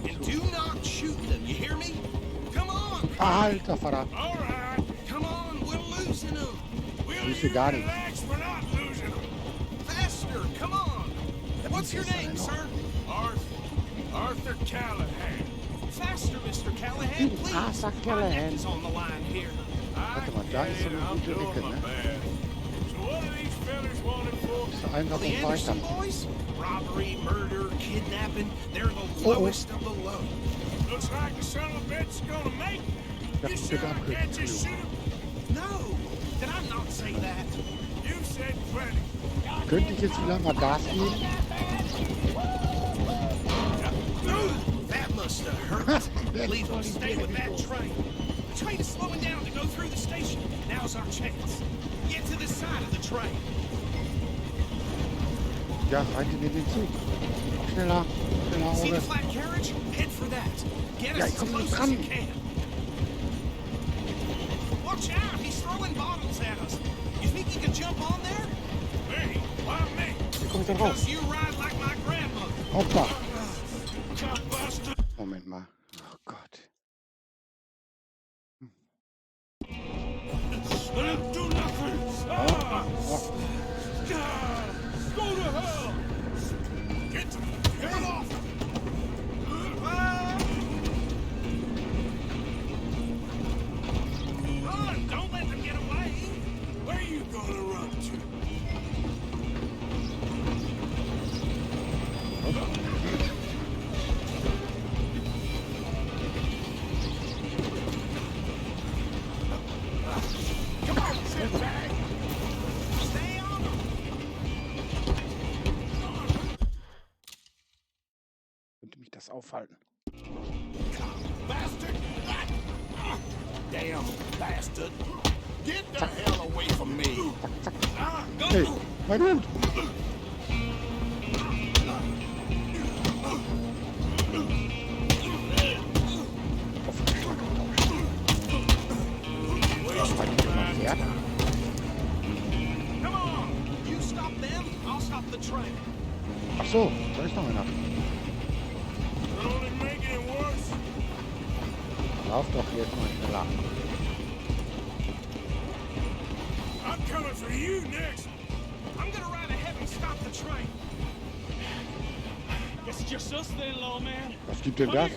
And do not shoot them, you hear me? Come on. Alter Vater. All right. Come on, we're losing them. Will Wieso gar nicht? relax? We're not losing them. Faster, come on. What's your name, sir? Arthur Callahan. Faster, Mr. Callahan, please. Arthur My Callahan. neck is on the line here. Warte mal, da ist so eine I'm gute doing Ecke, my ne? best. So what are these fellas wanted for? Ist da einfach The und Anderson weiter. boys? Robbery, murder, kidnapping. They're the Oh. lowest of the low. Looks like the son of a bitch is gonna make it. You sure I can't just shoot him? No, did I not say that? You said plenty. Könnte ich jetzt wieder mal Gas geben? That must have hurt. Leave them stay with that train. The train is slowing down to go through the station. Now's our chance. Get to the side of the train. Ja, rein in den Zug. Schneller, schneller, See the Auge. flat carriage? Head for that. Get Ja, us ich as komm nicht close as ran. you can. Watch out, he's throwing bottles at us. You think you can jump on there? Hey, why me? Wie komme ich da raus? Because you ride like my grandmother. Hoppa. Buster. Moment mal. Oh Gott. Let him do nothing. Ah! Oh. Go to hell. Get him off. Ah! Run, don't let them get away. Where you gonna run to? Come on, shitbag. Stay on them. Könnte mich das aufhalten? Bastard! Damn bastard! Get the hell away from me! Go! Hey, mein Hund! Weil ich immer fährt. Come on! You stop them, I'll stop the train. Ach so, da ist noch einer. You're only making it worse. Lauf doch jetzt mal schneller. I'm coming for you next. I'm gonna ride ahead and stop the train. Guess it's just us then, lawman. Was gibt denn das?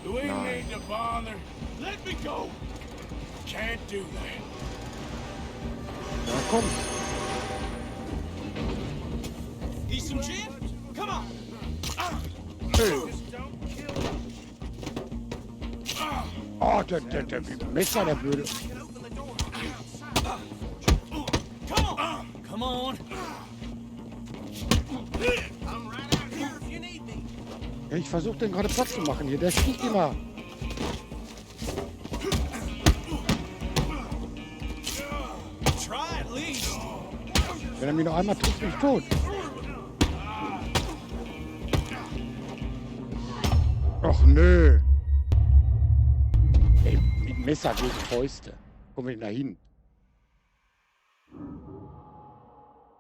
Do we Nein. need to bother? Let me go. Can't do that. Ja, komm. Need some gin? Come on! Hey. Don't kill him. Oh, der Messer, der Blöde. I can open the door from the outside. Come on! Come on. I'm right out here if you need me. Ja, ich versuche den gerade Platz zu machen hier. Der sticht immer. Try at least. Wenn er mich noch einmal trifft, bin ich tot. Och nö. Ey, mit Messer gegen Fäuste. Kommen wir denn da hin?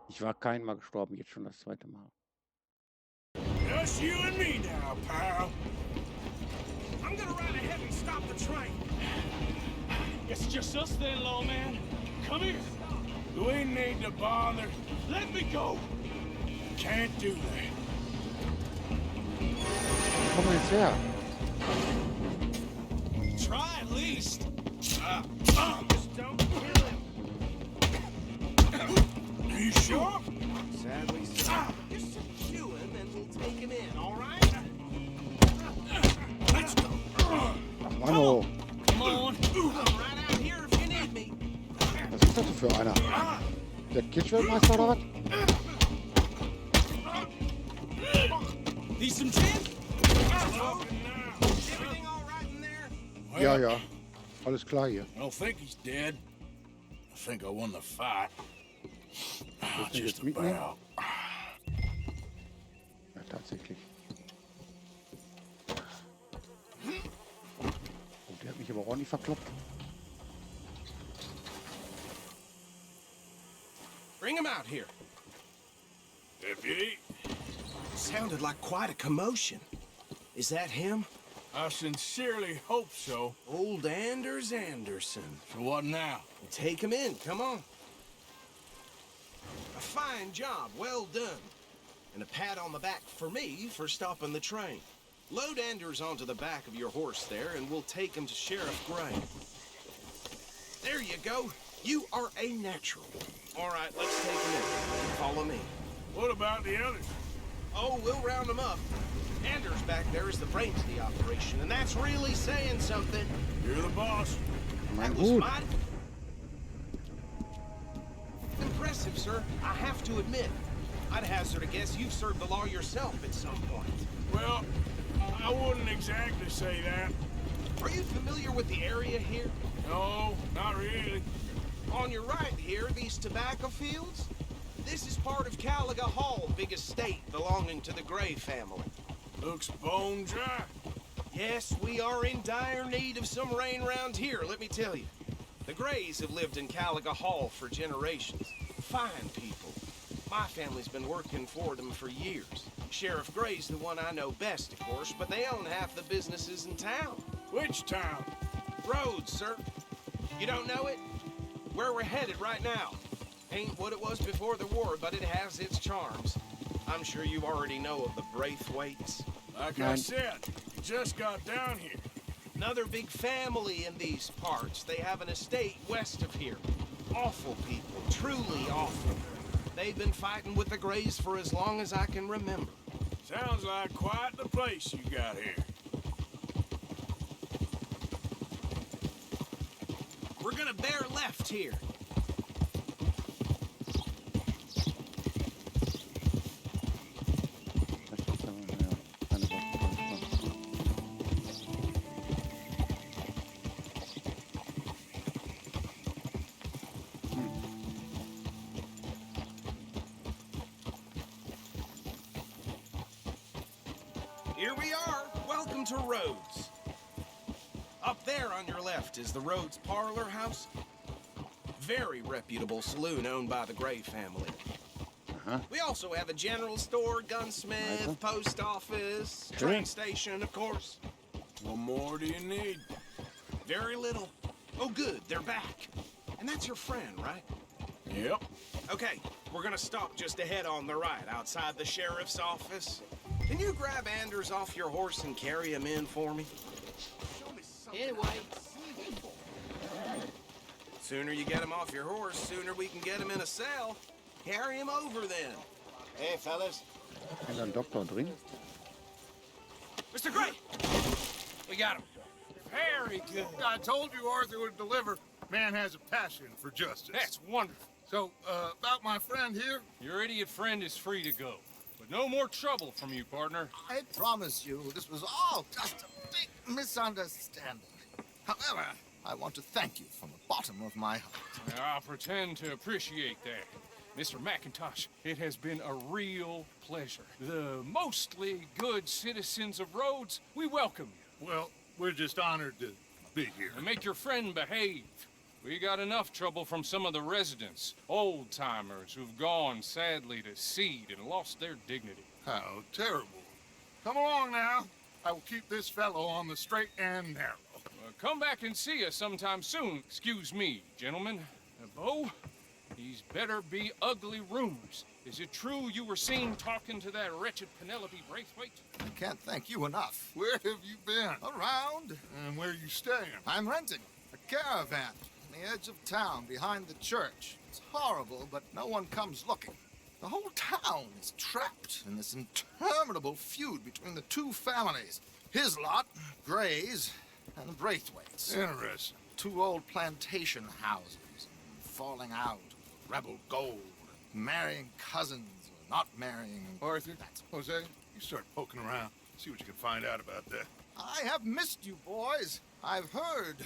Ich war kein Mal gestorben, jetzt schon das zweite Mal. Just you and me now, pal. I'm gonna ride ahead and stop the train. us then, lawman. Come here. You ain't need to bother. Let me go. Can't do that. Wo kommen wir jetzt her? Try at least. Just don't kill him. Are you sure? Sadly, sir. Just subdue him and we'll take him in, all right? Let's go. Mano, Come on. I'm right out here if you need me. was ist das denn für einer? Der Kitschweltmeister oder was? Need some gin? Everything all right in there? Ja, ja. Alles klar hier. I don't think he's dead. I think I won the fight. Willst du ihn Just jetzt mitnehmen? about. Ja, tatsächlich. Oh, der hat mich aber ordentlich verkloppt. Bring him out here. Deputy, Sounded like quite a commotion. Is that him? I sincerely hope so. Old Anders Anderson. So what now? Take him in, come on. A fine job, well done. And a pat on the back for me for stopping the train. Load Anders onto the back of your horse there, and we'll take him to Sheriff Gray. There you go. You are a natural. All right, let's take him in. Follow me. What about the others? Oh, we'll round them up. Anders back there is the brains of the operation, and that's really saying something. You're the boss. Mein That was Hut. mighty impressive, sir. I have to admit. I'd hazard a guess you've served the law yourself at some point. Well, I wouldn't exactly say that. Are you familiar with the area here? No, not really. On your right here, these tobacco fields? This is part of Caliga Hall, big estate belonging to the Gray family. Looks bone dry. Yes, we are in dire need of some rain round here, let me tell you. The Grays have lived in Caliga Hall for generations. Fine people. My family's been working for them for years. Sheriff Gray's the one I know best, of course, but they own half the businesses in town. Which town? Rhodes, sir. You don't know it? Where we're headed right now. Ain't what it was before the war, but it has its charms. I'm sure you already know of the Braithwaites. Like I said, you just got down here. Another big family in these parts. They have an estate west of here. Awful people, truly awful. They've been fighting with the Grays for as long as I can remember. Sounds like quite the place you got here. We're gonna bear left here. Here we are. Welcome to Rhodes. Up there on your left is the Rhodes Parlor House. Very reputable saloon owned by the Gray family. We also have a general store, gunsmith, post office, train station, of course. What more do you need? Very little. Oh, good, they're back. And that's your friend, right? Yep. Okay, we're gonna stop just ahead on the right, outside the sheriff's office. Can you grab Anders off your horse and carry him in for me? Anyway. Sooner you get him off your horse, sooner we can get him in a cell. Carry him over then. Hey, fellas. Kann ein Doktor drin? Mr. Gray! We got him. Very good. I told you Arthur would deliver. Man has a passion for justice. That's wonderful. So, about my friend here? Your idiot friend is free to go. But no more trouble from you, partner. I promise you, this was all just a big misunderstanding. However, I want to thank you from the bottom of my heart. Now, I'll pretend to appreciate that. Mr. McIntosh, it has been a real pleasure. The mostly good citizens of Rhodes, we welcome you. Well, we're just honored to be here. And make your friend behave. We got enough trouble from some of the residents, old-timers who've gone, sadly, to seed and lost their dignity. How terrible. Come along now. I will keep this fellow on the straight and narrow. come back and see us sometime soon. Excuse me, gentlemen. Bo, these better be ugly rumors. Is it true you were seen talking to that wretched Penelope Braithwaite? I can't thank you enough. Where have you been? Around. And where are you staying? I'm renting a caravan on the edge of town behind the church. It's horrible, but no one comes looking. The whole town is trapped in this interminable feud between the two families. His lot, Gray's, and the Braithwaites. Interesting. Two old plantation houses, falling out, rebel gold, marrying cousins, or not marrying. Arthur, Jose, you start poking around. See what you can find out about that. I have missed you, boys. I've heard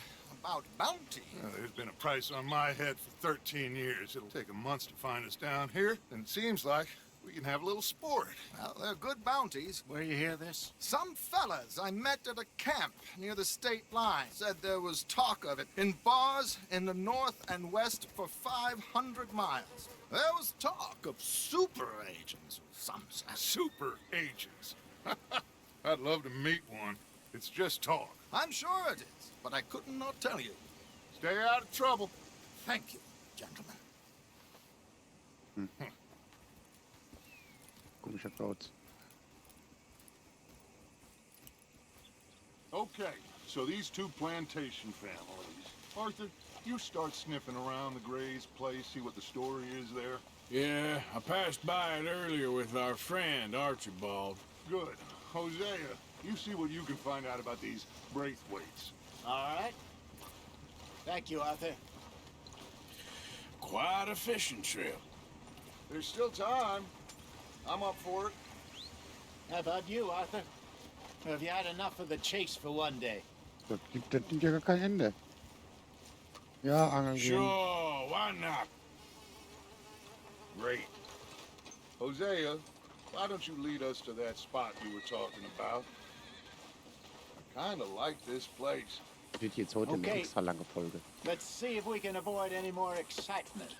about bounty. There's been a price on my head for 13 years. It'll take 'em months to find us down here, and it seems like we can have a little sport. Well, they're good bounties. Where you hear this? Some fellas I met at a camp near the state line said there was talk of it in bars in the north and west for 500 miles. There was talk of super agents, some said. Super agents. I'd love to meet one. It's just talk. I'm sure it is, but I couldn't not tell you. Stay out of trouble. Thank you, gentlemen. Komischer Kauz. Okay, so these two plantation families. Arthur, you start sniffing around the Gray's place, see what the story is there. Yeah, I passed by it earlier with our friend, Archibald. Good. Hosea, you see what you can find out about these Braithwaites. All right. Thank you, Arthur. Quite a fishing trip. There's still time. I'm up for it. How about you, Arthur? Have you had enough of the chase for one day? Das nimmt ja gar kein Ende. Ja, angeln gehen. Sure, why not? Great. Hosea, why don't you lead us to that spot you were talking about? I kind of like this place. Wird jetzt heute eine Okay. extra lange Folge. Let's see if we can avoid any more excitement.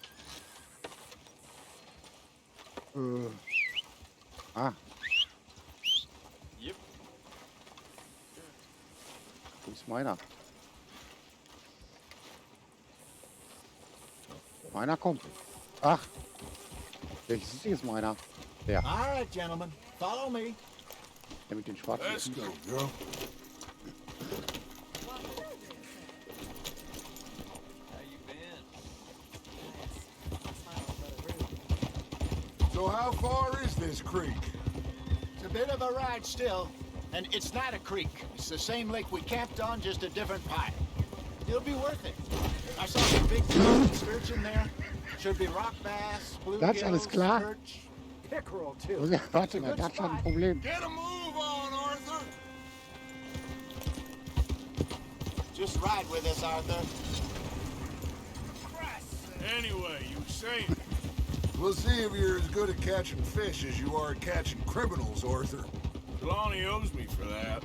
Ah, Yep. wo ist meiner? Meiner kommt. Ach, welches ist jetzt meiner? Der, All right, gentlemen, follow me. der mit den schwarzen Let's Füßen. go, girl. So how far is this creek? It's a bit of a ride still, and it's not a creek. It's the same lake we camped on, just a different pipe. It'll be worth it. I saw some big sturgeon there. Should be rock bass, Das ist alles bluegills, klar. perch, pickerel too. Warte mal, das hat ein Problem. Get a move on, Arthur! Just ride with us, Arthur. Anyway, you saying? We'll see if you're as good at catching fish as you are at catching criminals, Arthur. Trelawney owes me for that.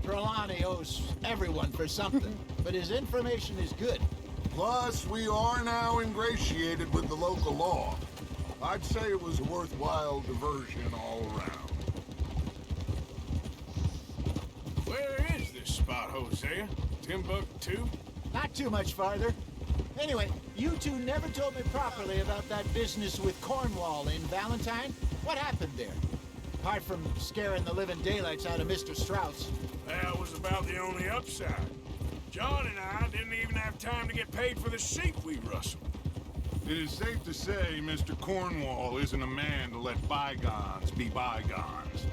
Trelawney owes everyone for something, but his information is good. Plus, we are now ingratiated with the local law. I'd say it was a worthwhile diversion all around. Where is this spot, Hosea? Timbuktu? Not too much farther. Anyway, you two never told me properly about that business with Cornwall in Valentine. What happened there? Apart from scaring the living daylights out of Mr. Strauss. That was about the only upside. John and I didn't even have time to get paid for the sheep we rustled. It is safe to say Mr. Cornwall isn't a man to let bygones be bygones.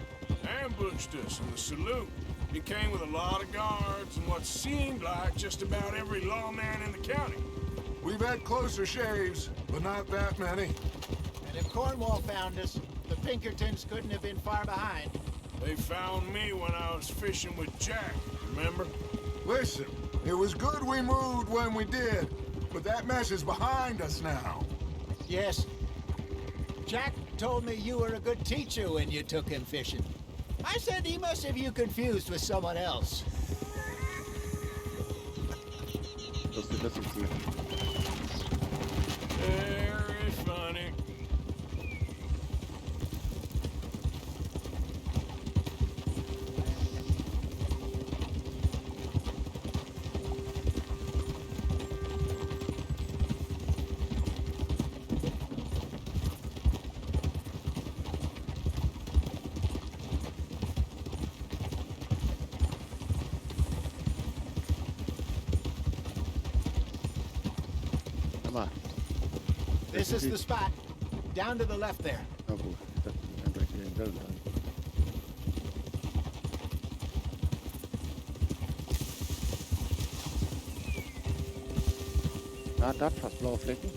Ambushed us in the saloon. He came with a lot of guards and what seemed like just about every lawman in the county. We've had closer shaves, but not that many. And if Cornwall found us, the Pinkertons couldn't have been far behind. They found me when I was fishing with Jack, remember? Listen, it was good we moved when we did, but that mess is behind us now. Yes. Jack told me you were a good teacher when you took him fishing. I said he must have you confused with someone else. Das ist hier. Very funny. Warte mal. This is the spot. Down to the left there. Na gut, das ist dann gleich wieder in Wellen an. Na, das fast blaue Flecken.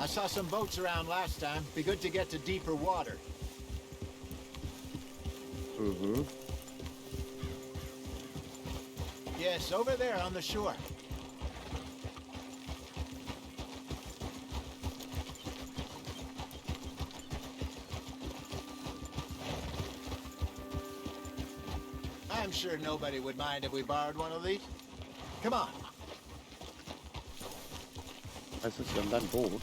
I saw some boats around last time. Be good to get to deeper water. Mhm. Yes, over there on the shore. I'm sure nobody would mind if we borrowed one of these. Come on. Das ist dann ein Boot.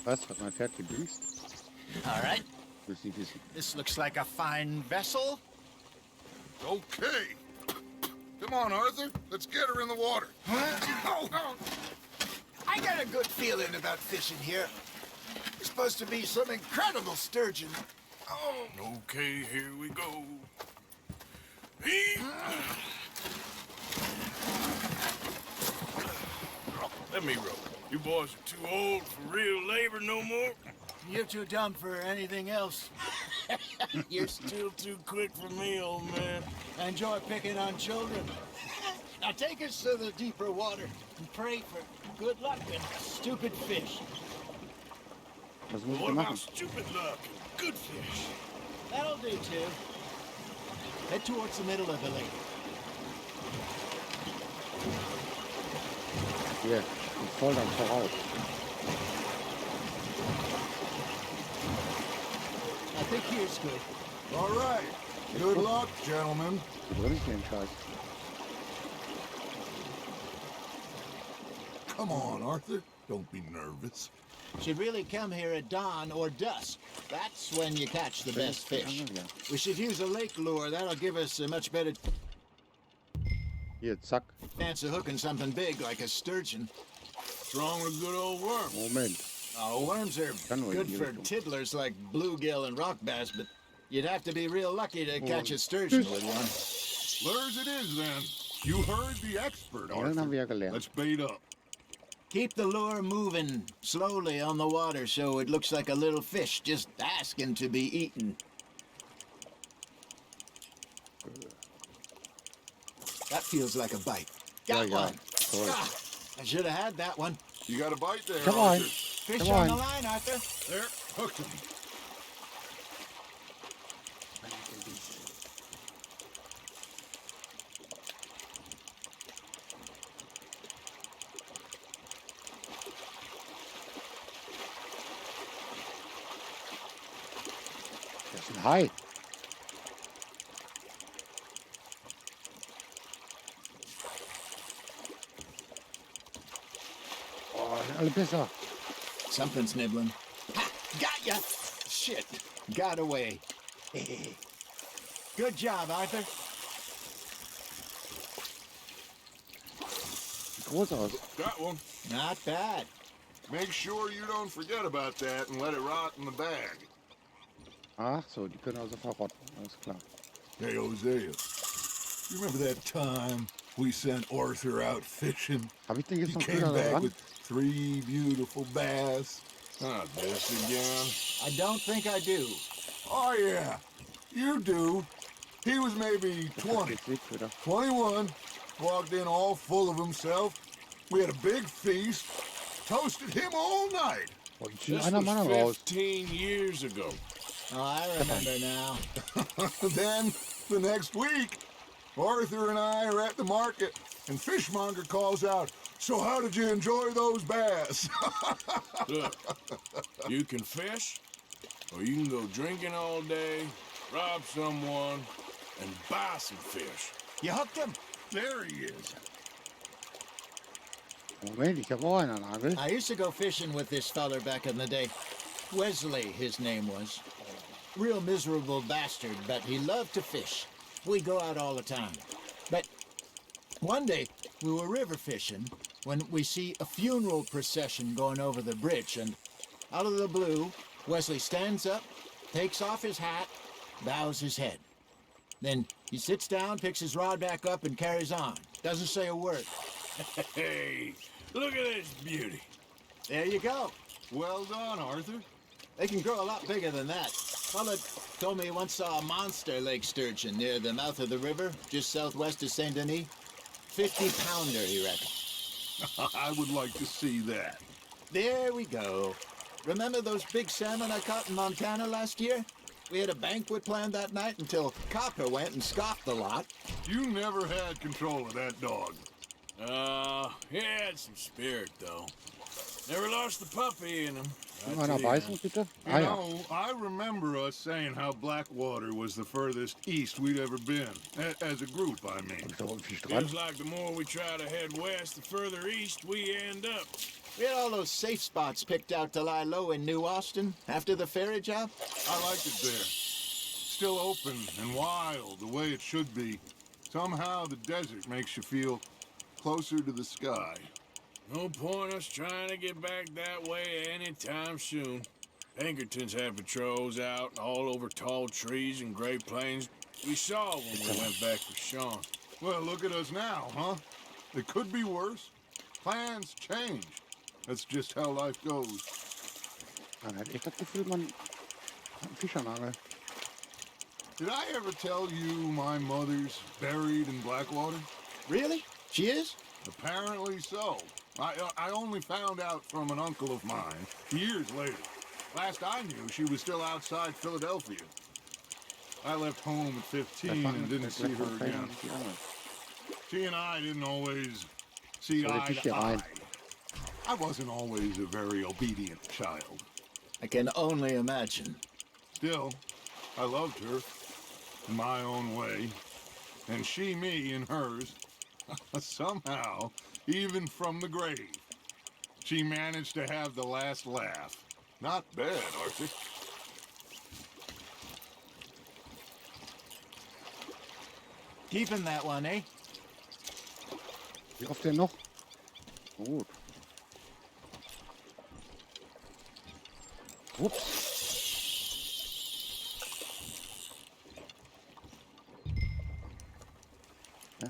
Was? Hat mein Pferd gedingst? All right. Willst du nicht wissen. This looks like a fine vessel. Okay. Come on, Arthur. Let's get her in the water. I got a good feeling about fishing here. It's supposed to be some incredible sturgeon. Oh. Okay, here we go. Let me row. You boys are too old for real labor no more. You're too dumb for anything else. You're still too quick for me, old man. I enjoy picking on children. Now take us to the deeper water and pray for good luck and stupid fish. Was muss ich What denn about machen? stupid luck and good fish? That'll do, too. Head towards the middle of the lake. Hier, und voll dann voraus. I think here's good. All right. Good luck, gentlemen. Wo drin ist denn Scheiß? Come on, Arthur. Don't be nervous. Should really come here at dawn or dusk. That's when you catch the best fish. We should use a lake lure. That'll give us a much better Hier, zack. chance of hooking something big like a sturgeon. What's wrong with a good old worm? Moment. Oh, worms are good for tiddlers like bluegill and rock bass, but you'd have to be real lucky to catch a sturgeon with one. Lures it is, then. You heard the expert, Ja, dann haben wir ja Arthur. gelernt. Let's bait up. Keep the lure moving slowly on the water so it looks like a little fish just asking to be eaten. That feels like a bite. Got Ja, ja. one. Toll. Ah, I should have had that one. You got a bite there, Come on. Arthur. Fish Come on the on. line, Arthur. There, hooked him. Das ist ein Hai. Oh, sind alle besser. Something's nibbling. Ha! Got ya! Shit. Got away. Good job, Arthur. Sieht groß aus. Got one. Not bad. Make sure you don't forget about that and let it rot in the bag. Ach so, die können also verrotten. Alles klar. Hey, Hosea. You remember that time we sent Arthur out fishing? Habe ich denn jetzt He noch came Köder back dran? with 3 beautiful bass. Not this again. I don't think I do. Oh, yeah. You do. He was maybe 20, 21, walked in all full of himself. We had a big feast, toasted him all night. This einer Mann raus. was 15 years ago. Oh, I remember now. Then, the next week, Arthur and I are at the market, and Fishmonger calls out, "So how did you enjoy those bass?" Look, you can fish, or you can go drinking all day, rob someone, and buy some fish. You hooked him? There he is. Moment, ich habe auch einen Nagel. I used to go fishing with this feller back in the day. Wesley, his name was. Real miserable bastard, but he loved to fish. We'd go out all the time. But one day, we were river fishing when we see a funeral procession going over the bridge, and out of the blue, Wesley stands up, takes off his hat, bows his head. Then he sits down, picks his rod back up, and carries on. Doesn't say a word. Hey, look at this beauty. There you go. Well done, Arthur. They can grow a lot bigger than that. Fella told me he once saw a monster lake sturgeon near the mouth of the river, just southwest of Saint Denis. 50-pounder, he reckoned. I would like to see that. There we go. Remember those big salmon I caught in Montana last year? We had a banquet planned that night until Copper went and scoffed the lot. You never had control of that dog. He had some spirit, though. Never lost the puppy in him. Einer beißen, bitte? You know, I remember us saying how Blackwater was the furthest east we'd ever been. As a group, I mean. Feels like the more we try to head west, the further east we end up. We had all those safe spots picked out to lie low in New Austin after the ferry job. I liked it there. Still open and wild, the way it should be. Somehow the desert makes you feel closer to the sky. No point us trying to get back that way anytime soon. Pinkertons had patrols out all over tall trees and Great Plains. We saw when we went back with Sean. Well, look at us now, huh? It could be worse. Plans change. That's just how life goes. Man hat echt das Gefühl, man hat einen Fisch am Angel. Did I ever tell you my mother's buried in Blackwater? Really? She is? Apparently so. I only found out from an uncle of mine years later. Last I knew, she was still outside Philadelphia. I left home at 15 and didn't see her again. She and I didn't always see eye to eye. I wasn't always a very obedient child. I can only imagine. Still, I loved her in my own way, and she me in hers. Somehow, even from the grave, she managed to have the last laugh. Not bad, Arthur. Keeping that one, eh? Wie oft denn noch? Gut. Ups. Ja.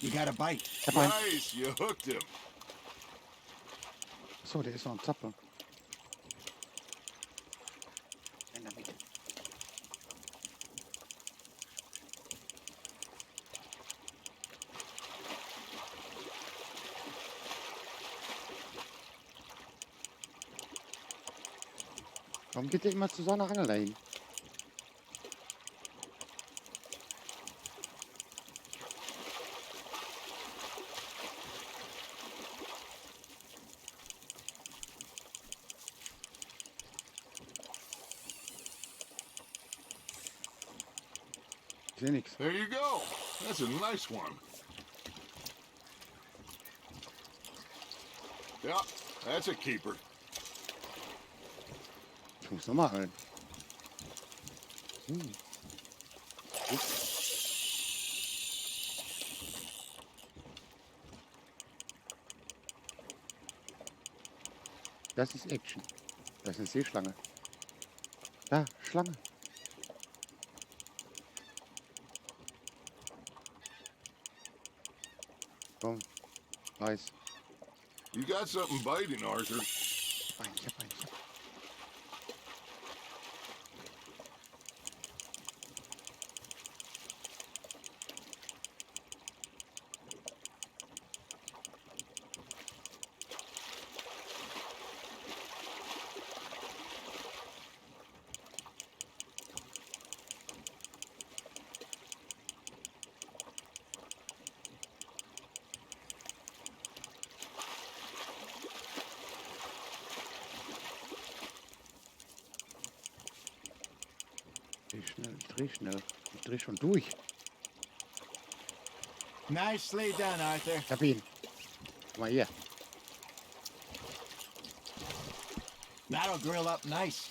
You got a bite. Nice, you hooked him. So, der ist noch ein Zapper. In der Mitte. Warum geht der immer zu so einer Angel dahin? There you go. That's a nice one. Yeah, that's a keeper. Ich muss nochmal rein. Das ist Action. Das ist eine Seeschlange. Da, Schlange. Komm, nice. You got something biting, Arthur. Ich hab einen. Ich dreh schon durch. Nicely done, Arthur. Ich hab ihn. Guck mal hier. That'll grill up nice.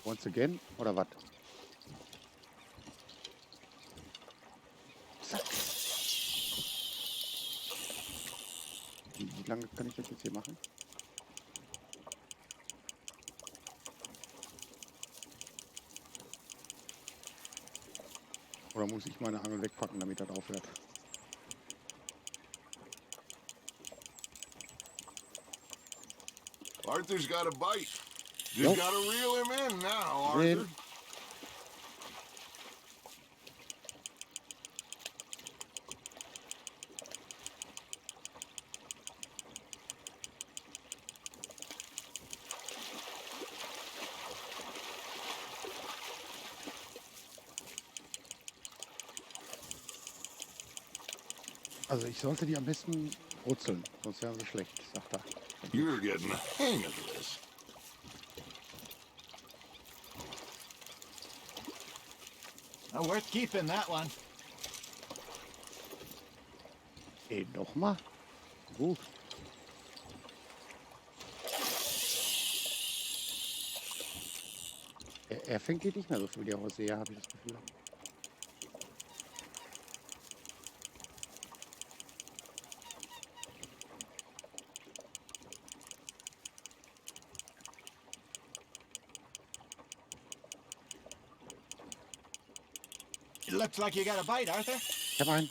Once again, oder was? Zack. Wie lange kann ich das jetzt hier machen? Oder muss ich meine Angel wegpacken, damit das aufhört? Arthur's got a bite. Just Nope. gotta reel him in now, Reel. Arthur. Also ich sollte die am besten brutzeln, sonst wären sie schlecht, sagt er. You're getting the hang of this. Oh, worth keeping that one. Nochmal? Gut. Er fängt die nicht mehr so viel, die Ausseher, habe ich das Gefühl. It looks like you got a bite, Arthur. Ich habe einen.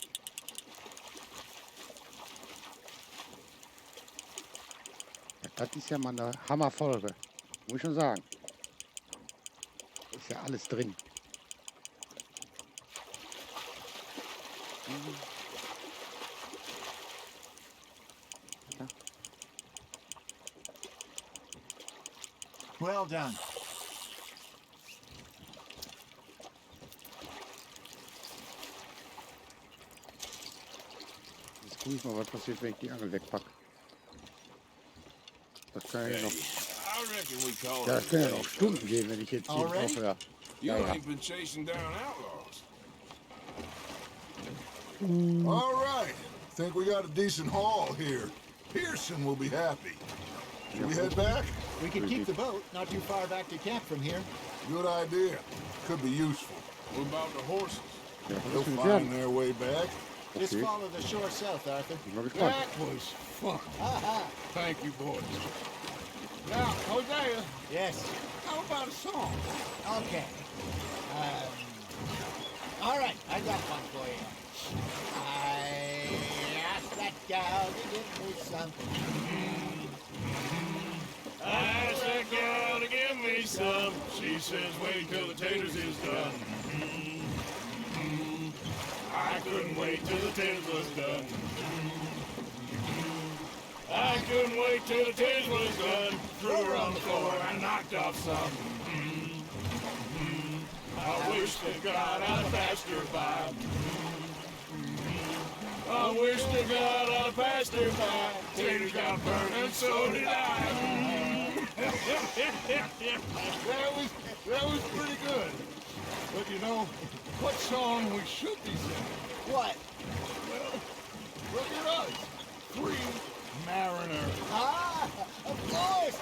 Ja, das ist ja mal eine Hammerfolge. Muss ich schon sagen. Ist ja alles drin. Ja. Well done. Jetzt gucke ich mal, was passiert, wenn ich die Angel wegpacke. Das kann ja noch. I reckon we call Ja, it das kann ja noch Stunden gehen, wenn ich jetzt hier Already? aufhöre. You Ja, ja. ain't been chasing down outlaws. All right. Think we got a decent haul here. Pearson will be happy. Should we head back? We could keep the boat not too far back to camp from here. Good idea. Could be useful. What about the horses? Ja, das They'll ist mit find Pferden. their way back. Just Okay. follow the shore south, Arthur. Bin mal gespannt. That was fun. Aha. Thank you, boys. Now, Hosea, Yes. how about a song? Okay. All right, I got one for you. I asked that gal to give me something. I asked that gal to give me some. She says, wait till the taters is done. I couldn't wait till the taters was done. I couldn't wait till the taters was done. Threw her on the floor and knocked off some. I wish to God I'd passed her by. I wish to God I passed her by. Taters got burned and so did I. That was pretty good. But you know, what song we should be singing? What? Look at us. Three mariners. Ah, of course.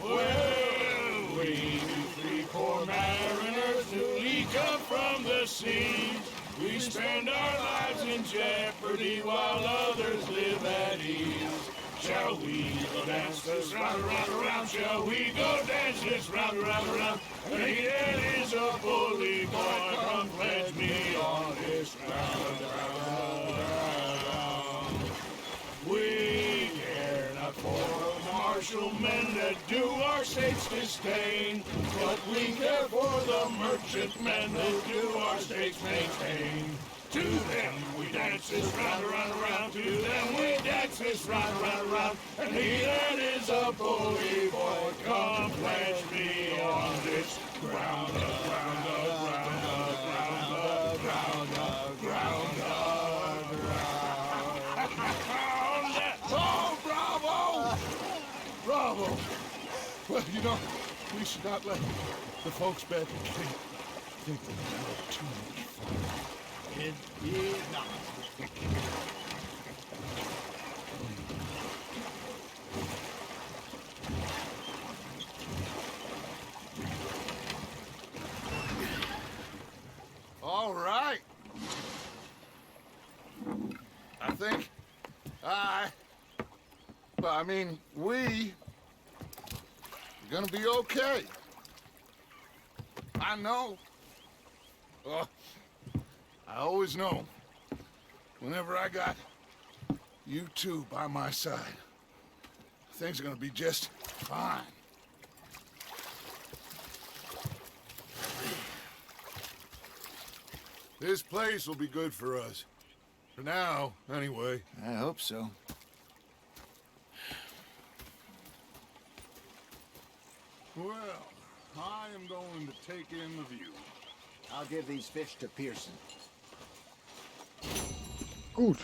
Well, we 2, 3, 4 mariners newly come from the sea. We spend our lives in jeopardy while others live at ease. Shall we go dance this round, around, around? Shall we go dance this round, around, around? Hey, that is a bully boy. Come pledge me on this round, round, round. We care not for the martial men that do our state's disdain, but we care for the merchant men that do our state's maintain. To them we dance this round, around, around. To them we dance this round, around, around. And he that is a bully boy, come pledge me on this ground, ground, ground, ground, ground, ground, ground. Oh, bravo! Bravo! Well, you know, we should not let the folks back think that we had too much fun. It is not. think we are gonna be okay. I know. I always know. Whenever I got you two by my side, things are gonna be just fine. This place will be good for us. For now, anyway. I hope so. Well, I am going to take in the view. I'll give these fish to Pearson. Gut.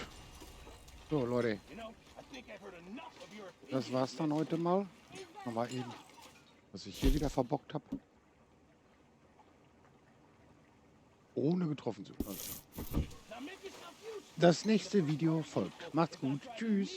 So, Leute. Das war's dann heute mal. Nochmal eben, was ich hier wieder verbockt habe. Ohne getroffen zu werden. Das nächste Video folgt. Macht's gut. Tschüss.